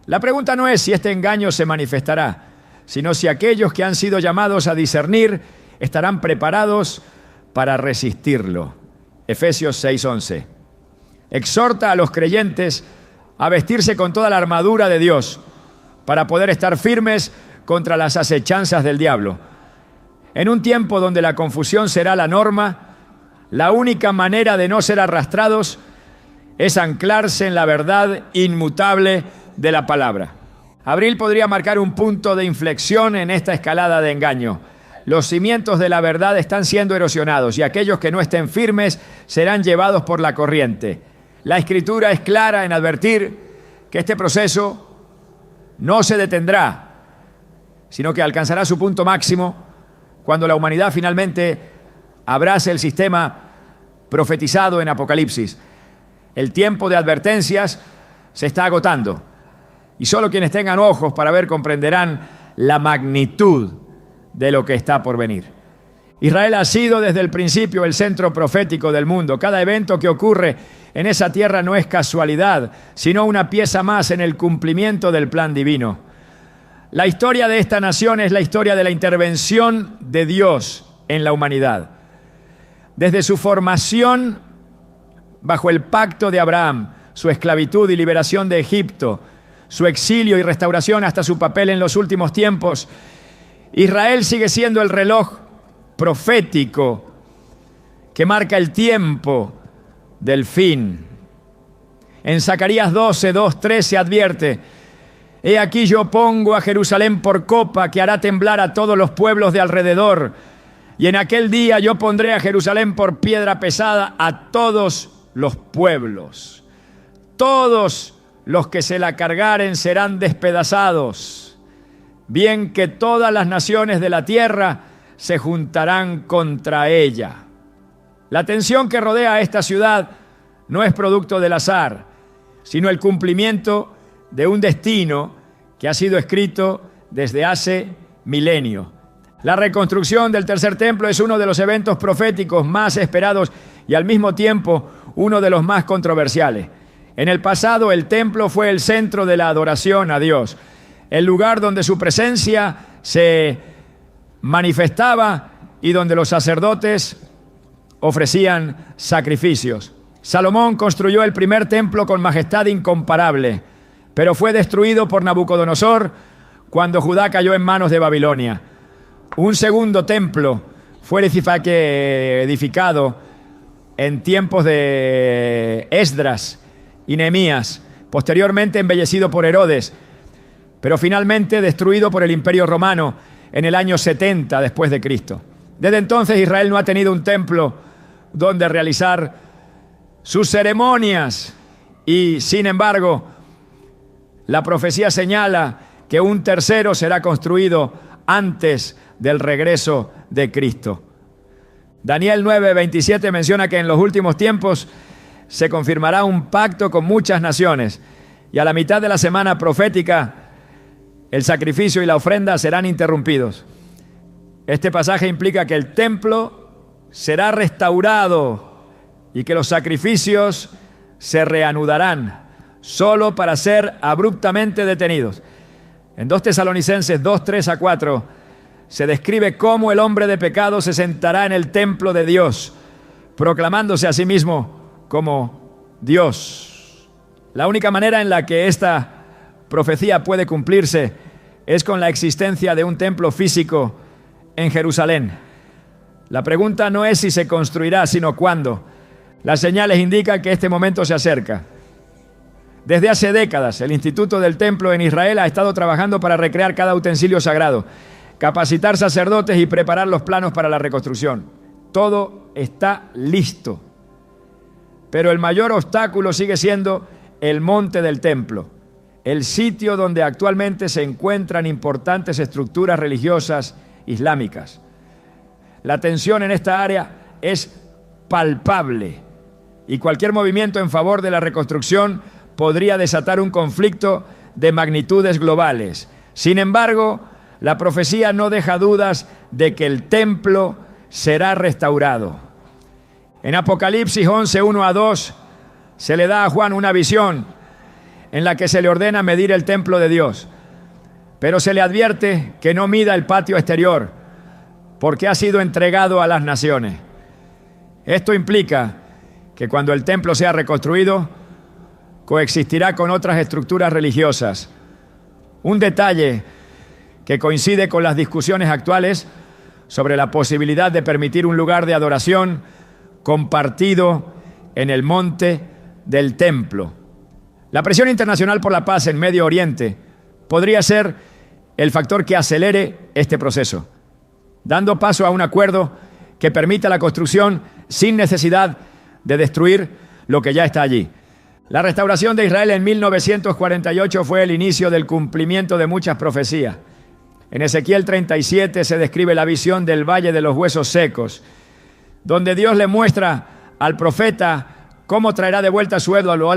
La pregunta no es si este engaño se manifestará, sino si aquellos que han sido llamados a discernir estarán preparados para resistirlo. Efesios 6:11. Exhorta a los creyentes a vestirse con toda la armadura de Dios para poder estar firmes contra las acechanzas del diablo. En un tiempo donde la confusión será la norma, la única manera de no ser arrastrados es anclarse en la verdad inmutable de la palabra. Abril podría marcar un punto de inflexión en esta escalada de engaño. Los cimientos de la verdad están siendo erosionados y aquellos que no estén firmes serán llevados por la corriente. La Escritura es clara en advertir que este proceso no se detendrá, sino que alcanzará su punto máximo cuando la humanidad finalmente abrace el sistema profetizado en Apocalipsis. El tiempo de advertencias se está agotando y solo quienes tengan ojos para ver comprenderán la magnitud de lo que está por venir. Israel ha sido desde el principio el centro profético del mundo. Cada evento que ocurre en esa tierra no es casualidad, sino una pieza más en el cumplimiento del plan divino. La historia de esta nación es la historia de la intervención de Dios en la humanidad. Desde su formación bajo el pacto de Abraham, su esclavitud y liberación de Egipto, su exilio y restauración hasta su papel en los últimos tiempos, Israel sigue siendo el reloj profético que marca el tiempo del fin. En Zacarías 12, 2, 3 se advierte: he aquí yo pongo a Jerusalén por copa que hará temblar a todos los pueblos de alrededor, y en aquel día yo pondré a Jerusalén por piedra pesada a todos los pueblos. Todos los que se la cargaren serán despedazados, bien que todas las naciones de la tierra se juntarán contra ella. La tensión que rodea a esta ciudad no es producto del azar, sino el cumplimiento de un destino que ha sido escrito desde hace milenios. La reconstrucción del tercer templo es uno de los eventos proféticos más esperados y al mismo tiempo uno de los más controversiales. En el pasado, el templo fue el centro de la adoración a Dios, el lugar donde su presencia se manifestaba y donde los sacerdotes ofrecían sacrificios. Salomón construyó el primer templo con majestad incomparable, pero fue destruido por Nabucodonosor cuando Judá cayó en manos de Babilonia. Un segundo templo fue edificado en tiempos de Esdras y Nehemías, posteriormente embellecido por Herodes, pero finalmente destruido por el Imperio Romano en el año 70 después de Cristo. Desde entonces Israel no ha tenido un templo donde realizar sus ceremonias y, sin embargo, la profecía señala que un tercero será construido antes del regreso de Cristo. Daniel 9:27 menciona que en los últimos tiempos se confirmará un pacto con muchas naciones y a la mitad de la semana profética el sacrificio y la ofrenda serán interrumpidos. Este pasaje implica que el templo será restaurado y que los sacrificios se reanudarán, solo para ser abruptamente detenidos. En 2 Tesalonicenses 2, 3 a 4 se describe cómo el hombre de pecado se sentará en el templo de Dios, proclamándose a sí mismo como Dios. La única manera en la que esta profecía puede cumplirse es con la existencia de un templo físico en Jerusalén. La pregunta no es si se construirá, sino cuándo. Las señales indican que este momento se acerca. Desde hace décadas, el Instituto del Templo en Israel ha estado trabajando para recrear cada utensilio sagrado, capacitar sacerdotes y preparar los planos para la reconstrucción. Todo está listo. Pero el mayor obstáculo sigue siendo el monte del templo, el sitio donde actualmente se encuentran importantes estructuras religiosas islámicas. La tensión en esta área es palpable y cualquier movimiento en favor de la reconstrucción podría desatar un conflicto de magnitudes globales. Sin embargo, la profecía no deja dudas de que el templo será restaurado. En Apocalipsis 11, 1 a 2, se le da a Juan una visión en la que se le ordena medir el templo de Dios, pero se le advierte que no mida el patio exterior, porque ha sido entregado a las naciones. Esto implica que cuando el templo sea reconstruido, coexistirá con otras estructuras religiosas. Un detalle que coincide con las discusiones actuales sobre la posibilidad de permitir un lugar de adoración compartido en el monte del templo. La presión internacional por la paz en Medio Oriente podría ser el factor que acelere este proceso, dando paso a un acuerdo que permita la construcción sin necesidad de destruir lo que ya está allí. La restauración de Israel en 1948 fue el inicio del cumplimiento de muchas profecías. En Ezequiel 37 se describe la visión del Valle de los Huesos Secos, donde Dios le muestra al profeta cómo traerá de vuelta a su pueblo,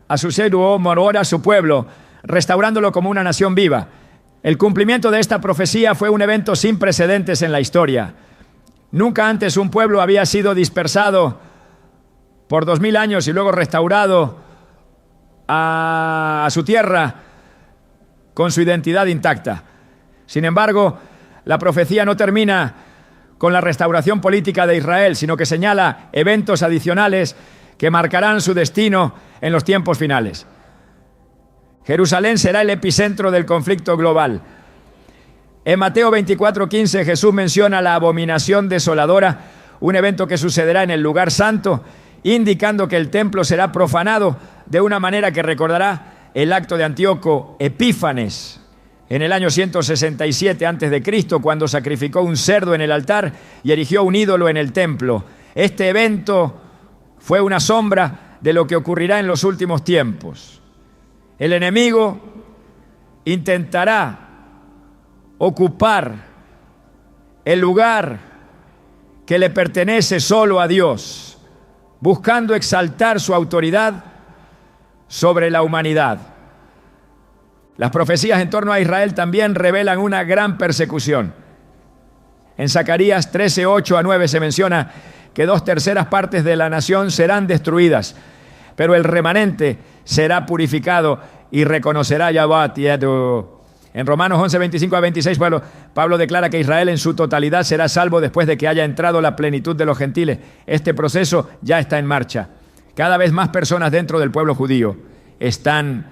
a su seru, morora, a su pueblo, restaurándolo como una nación viva. El cumplimiento de esta profecía fue un evento sin precedentes en la historia. Nunca antes un pueblo había sido dispersado por 2000 años y luego restaurado a su tierra con su identidad intacta. Sin embargo, la profecía no termina con la restauración política de Israel, sino que señala eventos adicionales que marcarán su destino en los tiempos finales. Jerusalén será el epicentro del conflicto global. En Mateo 24:15 Jesús menciona la abominación desoladora, un evento que sucederá en el lugar santo, indicando que el templo será profanado de una manera que recordará el acto de Antíoco Epífanes en el año 167 a.C., cuando sacrificó un cerdo en el altar y erigió un ídolo en el templo. Este evento fue una sombra de lo que ocurrirá en los últimos tiempos. El enemigo intentará ocupar el lugar que le pertenece solo a Dios, buscando exaltar su autoridad sobre la humanidad. Las profecías en torno a Israel también revelan una gran persecución. En Zacarías 13:8-9 se menciona que 2/3 partes de la nación serán destruidas, pero el remanente será purificado y reconocerá a Yahweh. En Romanos 11:25-26, Pablo declara que Israel en su totalidad será salvo después de que haya entrado la plenitud de los gentiles. Este proceso ya está en marcha. Cada vez más personas dentro del pueblo judío están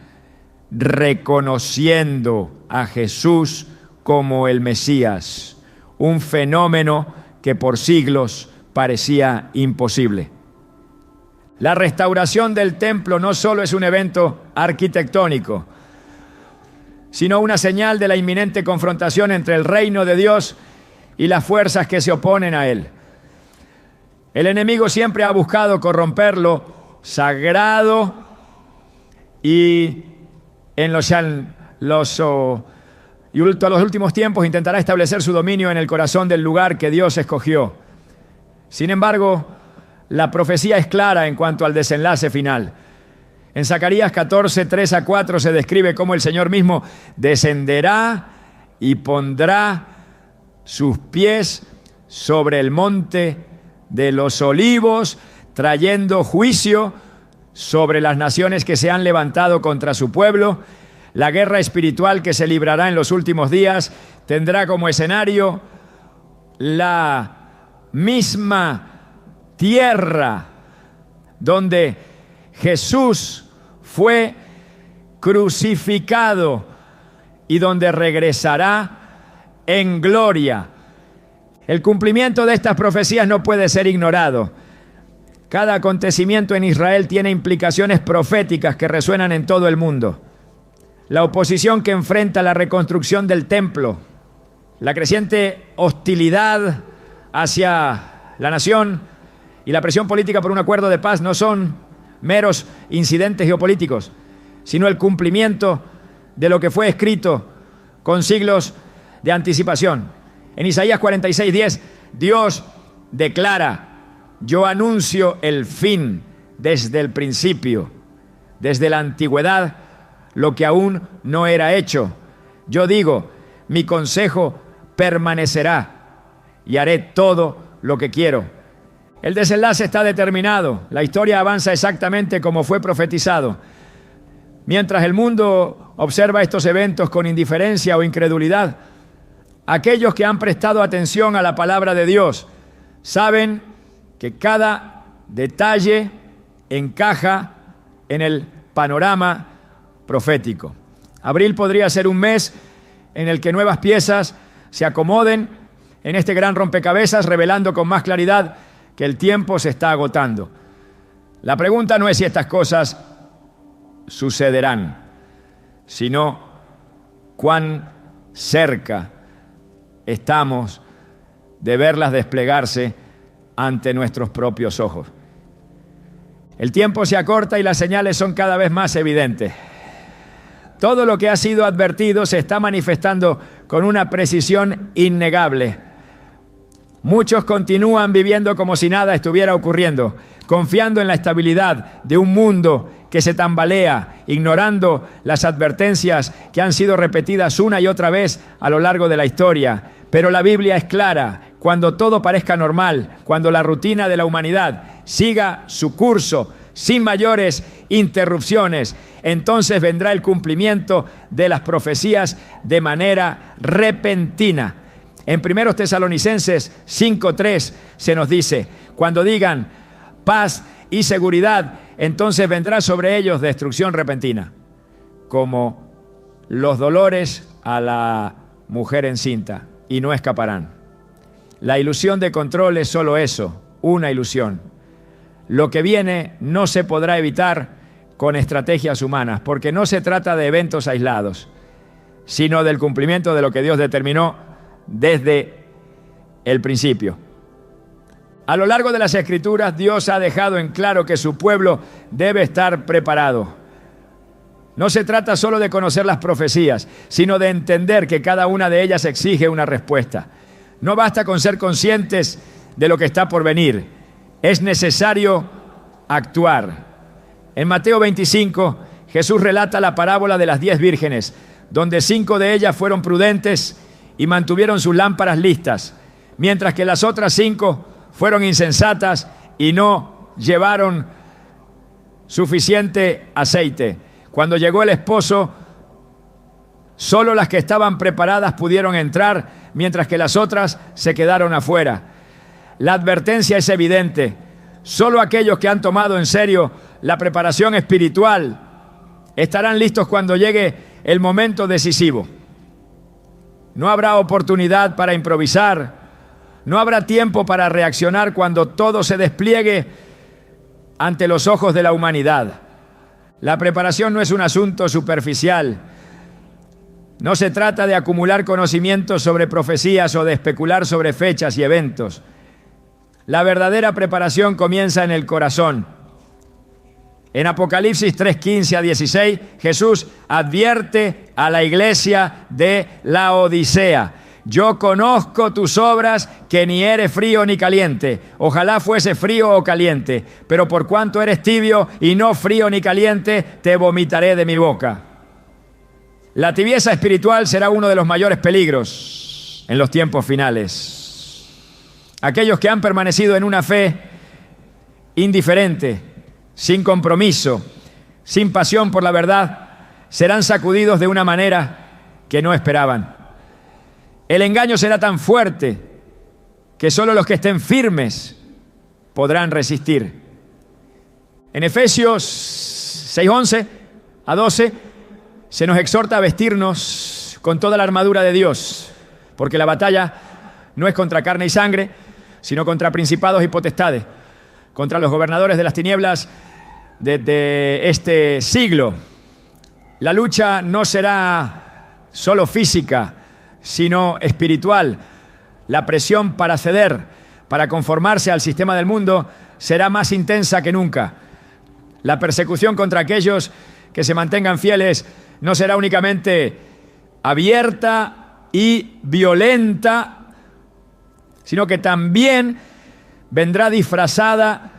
reconociendo a Jesús como el Mesías, un fenómeno que por siglos parecía imposible. La restauración del templo no solo es un evento arquitectónico, sino una señal de la inminente confrontación entre el reino de Dios y las fuerzas que se oponen a él. El enemigo siempre ha buscado corromper lo sagrado y en los últimos tiempos intentará establecer su dominio en el corazón del lugar que Dios escogió. Sin embargo, la profecía es clara en cuanto al desenlace final. En Zacarías 14:3-4 se describe cómo el Señor mismo descenderá y pondrá sus pies sobre el monte de los olivos, trayendo juicio sobre las naciones que se han levantado contra su pueblo. La guerra espiritual que se librará en los últimos días tendrá como escenario la misma tierra donde Jesús fue crucificado y donde regresará en gloria. El cumplimiento de estas profecías no puede ser ignorado. Cada acontecimiento en Israel tiene implicaciones proféticas que resuenan en todo el mundo. La oposición que enfrenta la reconstrucción del templo, la creciente hostilidad hacia la nación y la presión política por un acuerdo de paz no son meros incidentes geopolíticos, sino el cumplimiento de lo que fue escrito con siglos de anticipación. En Isaías 46:10, Dios declara: yo anuncio el fin desde el principio, desde la antigüedad, lo que aún no era hecho. Yo digo, mi consejo permanecerá y haré todo lo que quiero. El desenlace está determinado. La historia avanza exactamente como fue profetizado. Mientras el mundo observa estos eventos con indiferencia o incredulidad, aquellos que han prestado atención a la palabra de Dios saben que cada detalle encaja en el panorama profético. Abril podría ser un mes en el que nuevas piezas se acomoden en este gran rompecabezas, revelando con más claridad que el tiempo se está agotando. La pregunta no es si estas cosas sucederán, sino cuán cerca estamos de verlas desplegarse ante nuestros propios ojos. El tiempo se acorta y las señales son cada vez más evidentes. Todo lo que ha sido advertido se está manifestando con una precisión innegable. Muchos continúan viviendo como si nada estuviera ocurriendo, confiando en la estabilidad de un mundo que se tambalea, ignorando las advertencias que han sido repetidas una y otra vez a lo largo de la historia. Pero la Biblia es clara: cuando todo parezca normal, cuando la rutina de la humanidad siga su curso sin mayores interrupciones, entonces vendrá el cumplimiento de las profecías de manera repentina. En 1 Tesalonicenses 5:3 se nos dice: cuando digan paz y seguridad, entonces vendrá sobre ellos destrucción repentina, como los dolores a la mujer encinta, y no escaparán. La ilusión de control es solo eso, una ilusión. Lo que viene no se podrá evitar con estrategias humanas, porque no se trata de eventos aislados, sino del cumplimiento de lo que Dios determinó desde el principio. A lo largo de las Escrituras, Dios ha dejado en claro que su pueblo debe estar preparado. No se trata solo de conocer las profecías, sino de entender que cada una de ellas exige una respuesta. No basta con ser conscientes de lo que está por venir. Es necesario actuar. En Mateo 25, Jesús relata la parábola de las 10 vírgenes, donde 5 de ellas fueron prudentes y mantuvieron sus lámparas listas, mientras que las otras 5 fueron insensatas y no llevaron suficiente aceite. Cuando llegó el esposo, solo las que estaban preparadas pudieron entrar, mientras que las otras se quedaron afuera. La advertencia es evidente: solo aquellos que han tomado en serio la preparación espiritual estarán listos cuando llegue el momento decisivo. No habrá oportunidad para improvisar, no habrá tiempo para reaccionar cuando todo se despliegue ante los ojos de la humanidad. La preparación no es un asunto superficial. No se trata de acumular conocimientos sobre profecías o de especular sobre fechas y eventos. La verdadera preparación comienza en el corazón. En Apocalipsis 3:15-16, Jesús advierte a la iglesia de Laodicea: yo conozco tus obras, que ni eres frío ni caliente. Ojalá fuese frío o caliente, pero por cuanto eres tibio y no frío ni caliente, te vomitaré de mi boca. La tibieza espiritual será uno de los mayores peligros en los tiempos finales. Aquellos que han permanecido en una fe indiferente, sin compromiso, sin pasión por la verdad, serán sacudidos de una manera que no esperaban. El engaño será tan fuerte que solo los que estén firmes podrán resistir. En Efesios 6:11-12 se nos exhorta a vestirnos con toda la armadura de Dios, porque la batalla no es contra carne y sangre, sino contra principados y potestades, contra los gobernadores de las tinieblas de este siglo. La lucha no será solo física, sino espiritual. La presión para ceder, para conformarse al sistema del mundo, será más intensa que nunca. La persecución contra aquellos que se mantengan fieles no será únicamente abierta y violenta, sino que también vendrá disfrazada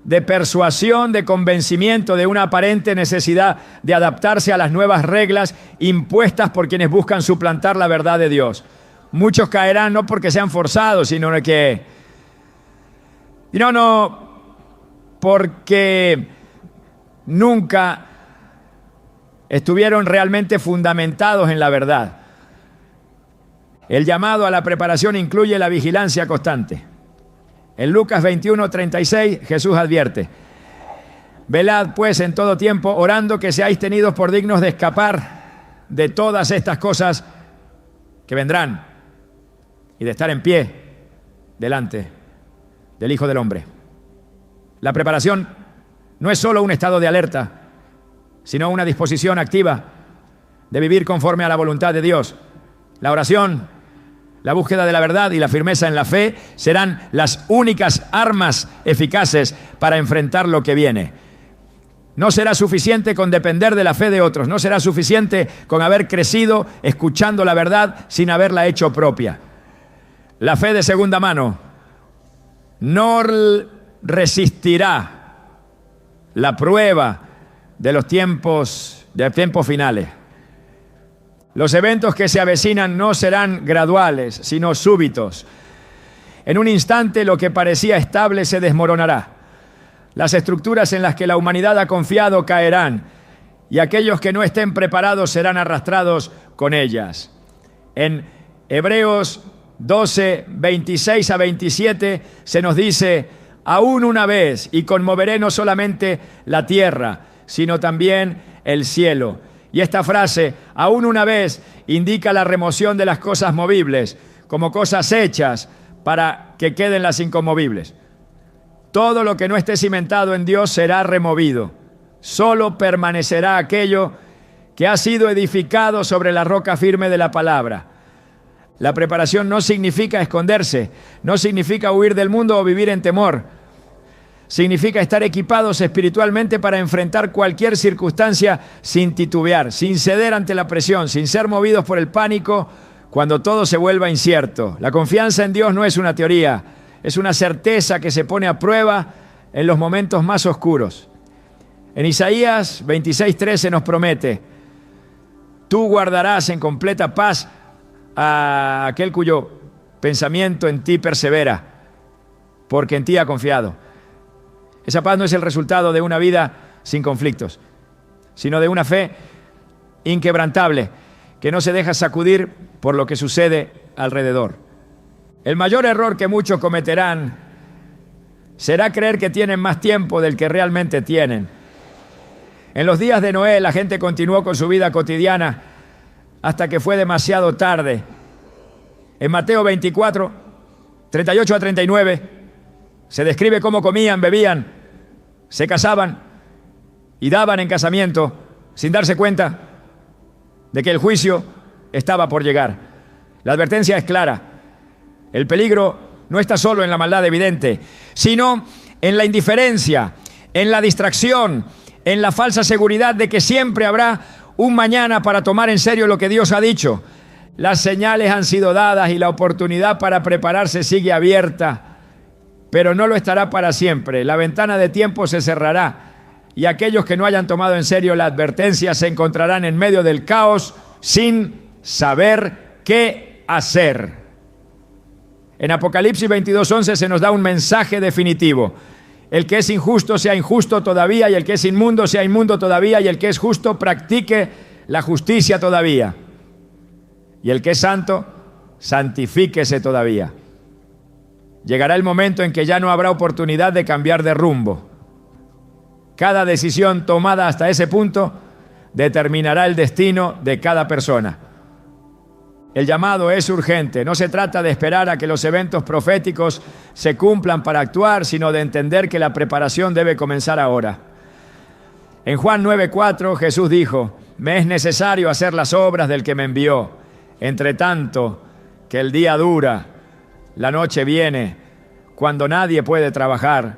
de persuasión, de convencimiento, de una aparente necesidad de adaptarse a las nuevas reglas impuestas por quienes buscan suplantar la verdad de Dios. Muchos caerán no porque sean forzados, sino porque nunca estuvieron realmente fundamentados en la verdad. El llamado a la preparación incluye la vigilancia constante. En Lucas 21:36, Jesús advierte: velad pues en todo tiempo, orando que seáis tenidos por dignos de escapar de todas estas cosas que vendrán y de estar en pie delante del Hijo del Hombre. La preparación no es solo un estado de alerta, sino una disposición activa de vivir conforme a la voluntad de Dios. La oración, la búsqueda de la verdad y la firmeza en la fe serán las únicas armas eficaces para enfrentar lo que viene. No será suficiente con depender de la fe de otros, no será suficiente con haber crecido escuchando la verdad sin haberla hecho propia. La fe de segunda mano no resistirá la prueba de los tiempos finales. Los eventos que se avecinan no serán graduales, sino súbitos. En un instante lo que parecía estable se desmoronará. Las estructuras en las que la humanidad ha confiado caerán y aquellos que no estén preparados serán arrastrados con ellas. En Hebreos 12, 26 a 27 se nos dice: aún una vez y conmoveré no solamente la tierra, sino también el cielo. Y esta frase, aún una vez, indica la remoción de las cosas movibles como cosas hechas para que queden las inconmovibles. Todo lo que no esté cimentado en Dios será removido. Solo permanecerá aquello que ha sido edificado sobre la roca firme de la palabra. La preparación no significa esconderse, no significa huir del mundo o vivir en temor. Significa estar equipados espiritualmente para enfrentar cualquier circunstancia sin titubear, sin ceder ante la presión, sin ser movidos por el pánico cuando todo se vuelva incierto. La confianza en Dios no es una teoría, es una certeza que se pone a prueba en los momentos más oscuros. En Isaías 26:13 nos promete: tú guardarás en completa paz a aquel cuyo pensamiento en ti persevera, porque en ti ha confiado. Esa paz no es el resultado de una vida sin conflictos, sino de una fe inquebrantable que no se deja sacudir por lo que sucede alrededor. El mayor error que muchos cometerán será creer que tienen más tiempo del que realmente tienen. En los días de Noé, la gente continuó con su vida cotidiana hasta que fue demasiado tarde. En Mateo 24, 38 a 39, se describe cómo comían, bebían, se casaban y daban en casamiento sin darse cuenta de que el juicio estaba por llegar. La advertencia es clara. El peligro no está solo en la maldad evidente, sino en la indiferencia, en la distracción, en la falsa seguridad de que siempre habrá un mañana para tomar en serio lo que Dios ha dicho. Las señales han sido dadas y la oportunidad para prepararse sigue abierta, pero no lo estará para siempre. La ventana de tiempo se cerrará y aquellos que no hayan tomado en serio la advertencia se encontrarán en medio del caos sin saber qué hacer. En Apocalipsis 22:11 se nos da un mensaje definitivo: el que es injusto sea injusto todavía, y el que es inmundo sea inmundo todavía, y el que es justo practique la justicia todavía, y el que es santo santifíquese todavía. Llegará el momento en que ya no habrá oportunidad de cambiar de rumbo. Cada decisión tomada hasta ese punto determinará el destino de cada persona. El llamado es urgente. No se trata de esperar a que los eventos proféticos se cumplan para actuar, sino de entender que la preparación debe comenzar ahora. En Juan 9:4 Jesús dijo: me es necesario hacer las obras del que me envió. Entre tanto que el día dura, la noche viene, cuando nadie puede trabajar.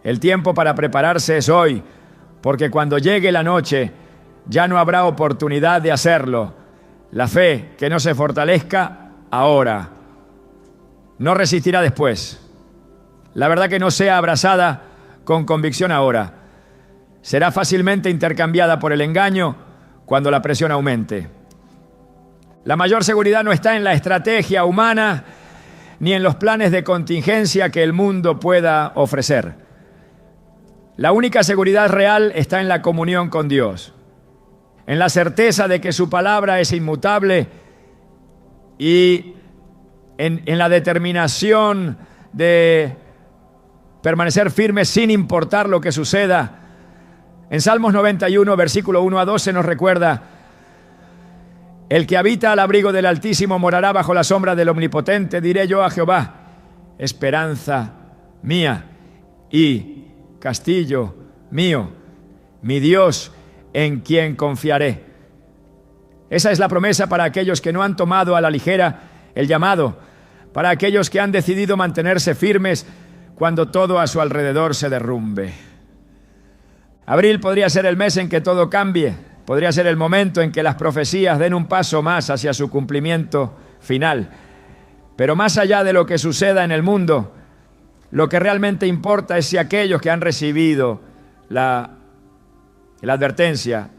El tiempo para prepararse es hoy, porque cuando llegue la noche ya no habrá oportunidad de hacerlo. La fe que no se fortalezca ahora no resistirá después. La verdad que no sea abrazada con convicción ahora será fácilmente intercambiada por el engaño cuando la presión aumente. La mayor seguridad no está en la estrategia humana ni en los planes de contingencia que el mundo pueda ofrecer. La única seguridad real está en la comunión con Dios, en la certeza de que su palabra es inmutable y en la determinación de permanecer firmes sin importar lo que suceda. En Salmos 91, versículo 1 a 12 nos recuerda: el que habita al abrigo del Altísimo morará bajo la sombra del Omnipotente. Diré yo a Jehová: esperanza mía y castillo mío, mi Dios en quien confiaré. Esa es la promesa para aquellos que no han tomado a la ligera el llamado, para aquellos que han decidido mantenerse firmes cuando todo a su alrededor se derrumbe. Abril podría ser el mes en que todo cambie, podría ser el momento en que las profecías den un paso más hacia su cumplimiento final. Pero más allá de lo que suceda en el mundo, lo que realmente importa es si aquellos que han recibido la advertencia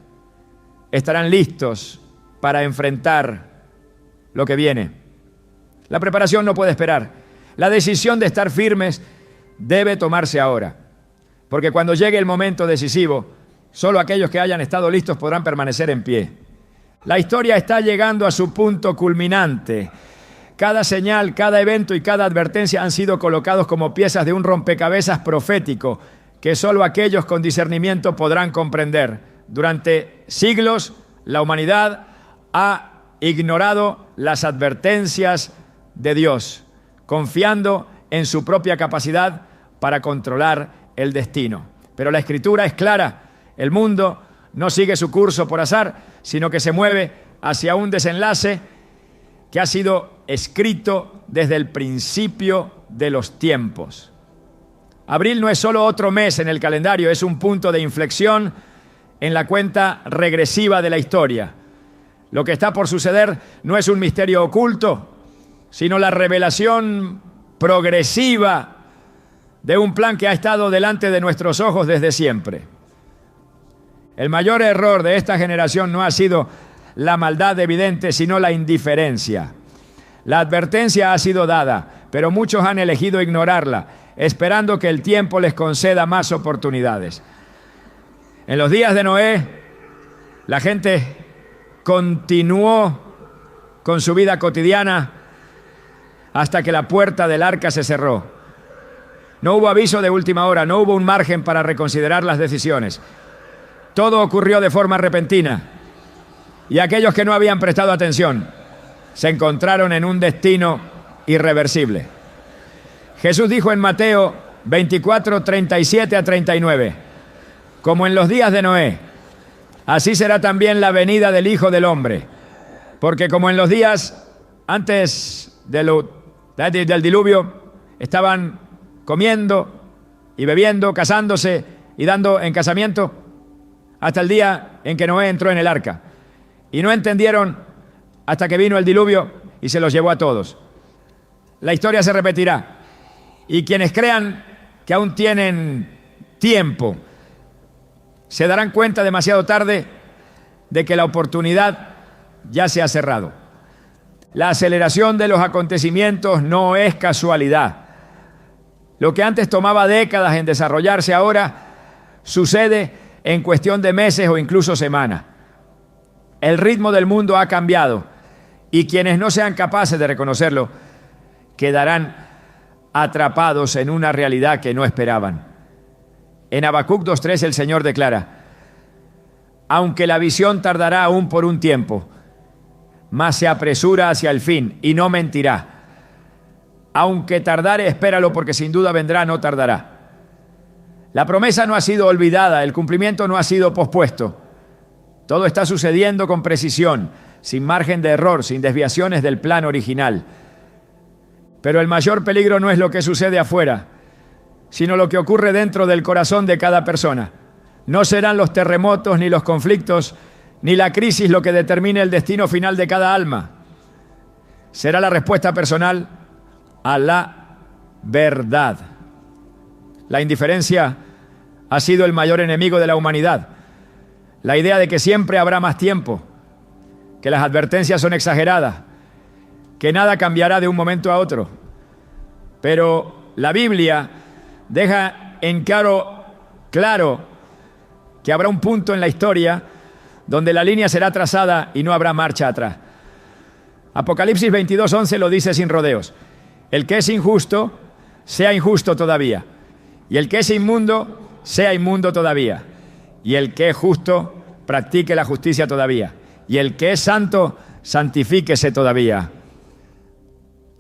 estarán listos para enfrentar lo que viene. La preparación no puede esperar. La decisión de estar firmes debe tomarse ahora, porque cuando llegue el momento decisivo, solo aquellos que hayan estado listos podrán permanecer en pie. La historia está llegando a su punto culminante. Cada señal, cada evento y cada advertencia han sido colocados como piezas de un rompecabezas profético que solo aquellos con discernimiento podrán comprender. Durante siglos, la humanidad ha ignorado las advertencias de Dios, confiando en su propia capacidad para controlar el destino. Pero la Escritura es clara: el mundo no sigue su curso por azar, sino que se mueve hacia un desenlace que ha sido escrito desde el principio de los tiempos. Abril no es solo otro mes en el calendario, es un punto de inflexión en la cuenta regresiva de la historia. Lo que está por suceder no es un misterio oculto, sino la revelación progresiva de un plan que ha estado delante de nuestros ojos desde siempre. El mayor error de esta generación no ha sido la maldad evidente, sino la indiferencia. La advertencia ha sido dada, pero muchos han elegido ignorarla, esperando que el tiempo les conceda más oportunidades. En los días de Noé, la gente continuó con su vida cotidiana hasta que la puerta del arca se cerró. No hubo aviso de última hora, no hubo un margen para reconsiderar las decisiones. Todo ocurrió de forma repentina y aquellos que no habían prestado atención se encontraron en un destino irreversible. Jesús dijo en Mateo 24, 37 a 39, como en los días de Noé, así será también la venida del Hijo del Hombre, porque como en los días antes del diluvio estaban comiendo y bebiendo, casándose y dando en casamiento, hasta el día en que Noé entró en el arca. Y no entendieron hasta que vino el diluvio y se los llevó a todos. La historia se repetirá. Y quienes crean que aún tienen tiempo, se darán cuenta demasiado tarde de que la oportunidad ya se ha cerrado. La aceleración de los acontecimientos no es casualidad. Lo que antes tomaba décadas en desarrollarse ahora sucede en cuestión de meses o incluso semanas. El ritmo del mundo ha cambiado y quienes no sean capaces de reconocerlo quedarán atrapados en una realidad que no esperaban. En Habacuc 2:3 el Señor declara: aunque la visión tardará aún por un tiempo, mas se apresura hacia el fin y no mentirá. Aunque tardare, espéralo, porque sin duda vendrá, no tardará. La promesa no ha sido olvidada, el cumplimiento no ha sido pospuesto. Todo está sucediendo con precisión, sin margen de error, sin desviaciones del plan original. Pero el mayor peligro no es lo que sucede afuera, sino lo que ocurre dentro del corazón de cada persona. No serán los terremotos, ni los conflictos, ni la crisis lo que determine el destino final de cada alma. Será la respuesta personal a la verdad. La indiferencia ha sido el mayor enemigo de la humanidad. La idea de que siempre habrá más tiempo, que las advertencias son exageradas, que nada cambiará de un momento a otro. Pero la Biblia deja en claro que habrá un punto en la historia donde la línea será trazada y no habrá marcha atrás. Apocalipsis 22:11 lo dice sin rodeos: el que es injusto, sea injusto todavía, y el que es inmundo, sea inmundo todavía, y el que es justo, practique la justicia todavía, y el que es santo, santifíquese todavía.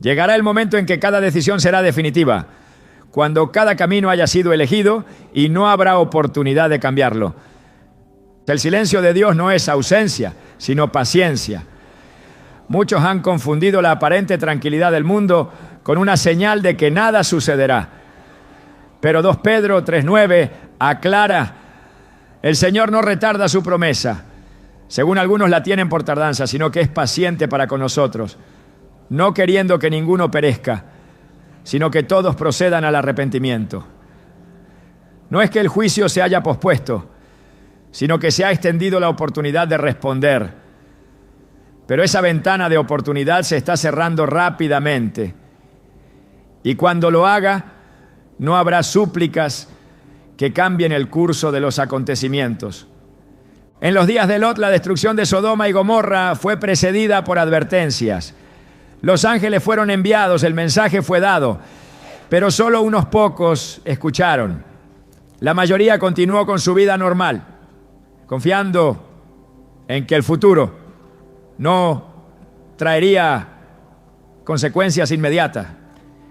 Llegará el momento en que cada decisión será definitiva, cuando cada camino haya sido elegido y no habrá oportunidad de cambiarlo. El silencio de Dios no es ausencia, sino paciencia. Muchos han confundido la aparente tranquilidad del mundo con una señal de que nada sucederá. Pero 2 Pedro 3:9 aclara: el Señor no retarda su promesa, según algunos la tienen por tardanza, sino que es paciente para con nosotros, no queriendo que ninguno perezca, sino que todos procedan al arrepentimiento. No es que el juicio se haya pospuesto, sino que se ha extendido la oportunidad de responder. Pero esa ventana de oportunidad se está cerrando rápidamente. Y cuando lo haga, no habrá súplicas que cambien el curso de los acontecimientos. En los días de Lot, la destrucción de Sodoma y Gomorra fue precedida por advertencias. Los ángeles fueron enviados, el mensaje fue dado, pero solo unos pocos escucharon. La mayoría continuó con su vida normal, confiando en que el futuro no traería consecuencias inmediatas.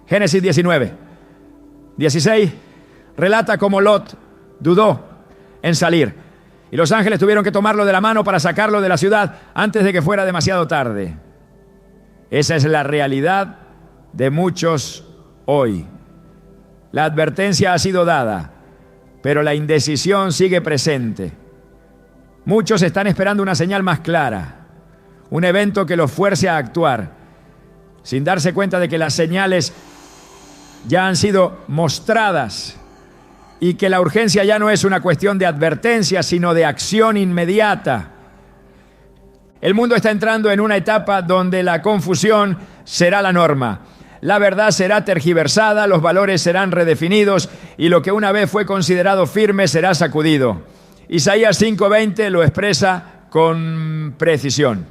Génesis 19:16 relata cómo Lot dudó en salir y los ángeles tuvieron que tomarlo de la mano para sacarlo de la ciudad antes de que fuera demasiado tarde. Esa es la realidad de muchos hoy. La advertencia ha sido dada, pero la indecisión sigue presente. Muchos están esperando una señal más clara, un evento que los fuerce a actuar, sin darse cuenta de que las señales ya han sido mostradas y que la urgencia ya no es una cuestión de advertencia, sino de acción inmediata. El mundo está entrando en una etapa donde la confusión será la norma. La verdad será tergiversada, los valores serán redefinidos y lo que una vez fue considerado firme será sacudido. Isaías 5:20 lo expresa con precisión.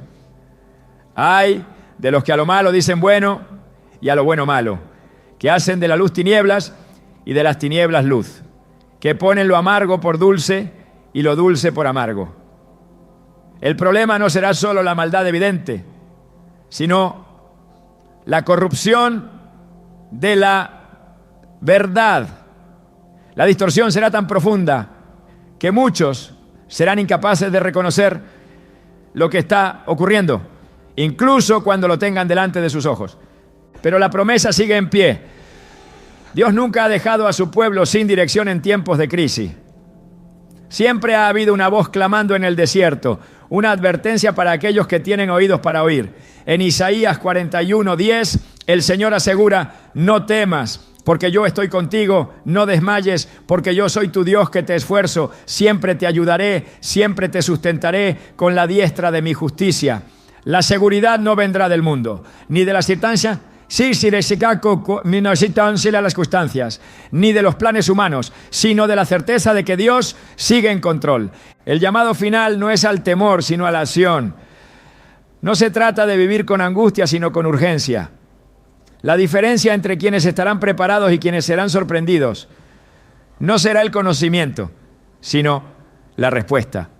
Ay de los que a lo malo dicen bueno y a lo bueno malo, que hacen de la luz tinieblas y de las tinieblas luz, que ponen lo amargo por dulce y lo dulce por amargo. El problema no será solo la maldad evidente, sino la corrupción de la verdad. La distorsión será tan profunda que muchos serán incapaces de reconocer lo que está ocurriendo, incluso cuando lo tengan delante de sus ojos. Pero la promesa sigue en pie. Dios nunca ha dejado a su pueblo sin dirección en tiempos de crisis. Siempre ha habido una voz clamando en el desierto, una advertencia para aquellos que tienen oídos para oír. En Isaías 41:10, el Señor asegura: no temas, porque yo estoy contigo, no desmayes, porque yo soy tu Dios que te esfuerzo, siempre te ayudaré, siempre te sustentaré con la diestra de mi justicia. La seguridad no vendrá del mundo, ni de las circunstancias, ni de los planes humanos, sino de la certeza de que Dios sigue en control. El llamado final no es al temor, sino a la acción. No se trata de vivir con angustia, sino con urgencia. La diferencia entre quienes estarán preparados y quienes serán sorprendidos no será el conocimiento, sino la respuesta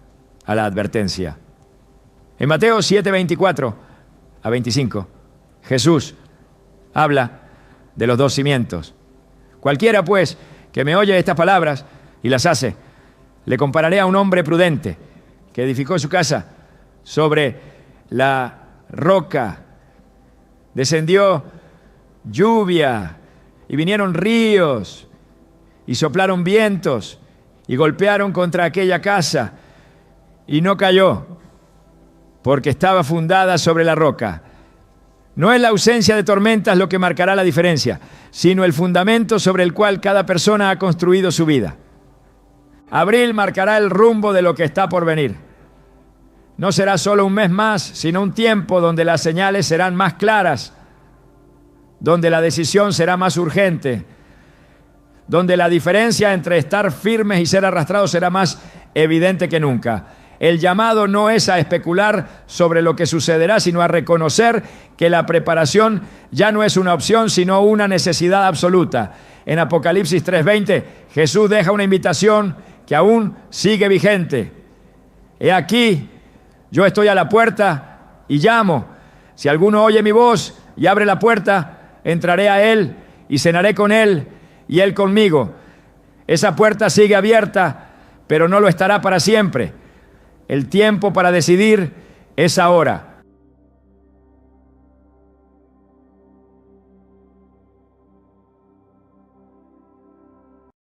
a la advertencia. En Mateo 7:24-25, Jesús habla de los 2 cimientos. Cualquiera, pues, que me oye estas palabras y las hace, le compararé a un hombre prudente que edificó su casa sobre la roca. Descendió lluvia y vinieron ríos y soplaron vientos y golpearon contra aquella casa y no cayó porque estaba fundada sobre la roca. No es la ausencia de tormentas lo que marcará la diferencia, sino el fundamento sobre el cual cada persona ha construido su vida. Abril marcará el rumbo de lo que está por venir. No será solo un mes más, sino un tiempo donde las señales serán más claras, donde la decisión será más urgente, donde la diferencia entre estar firmes y ser arrastrados será más evidente que nunca. El llamado no es a especular sobre lo que sucederá, sino a reconocer que la preparación ya no es una opción, sino una necesidad absoluta. En Apocalipsis 3:20, Jesús deja una invitación que aún sigue vigente. He aquí, yo estoy a la puerta y llamo. Si alguno oye mi voz y abre la puerta, entraré a él y cenaré con él y él conmigo. Esa puerta sigue abierta, pero no lo estará para siempre. El tiempo para decidir es ahora.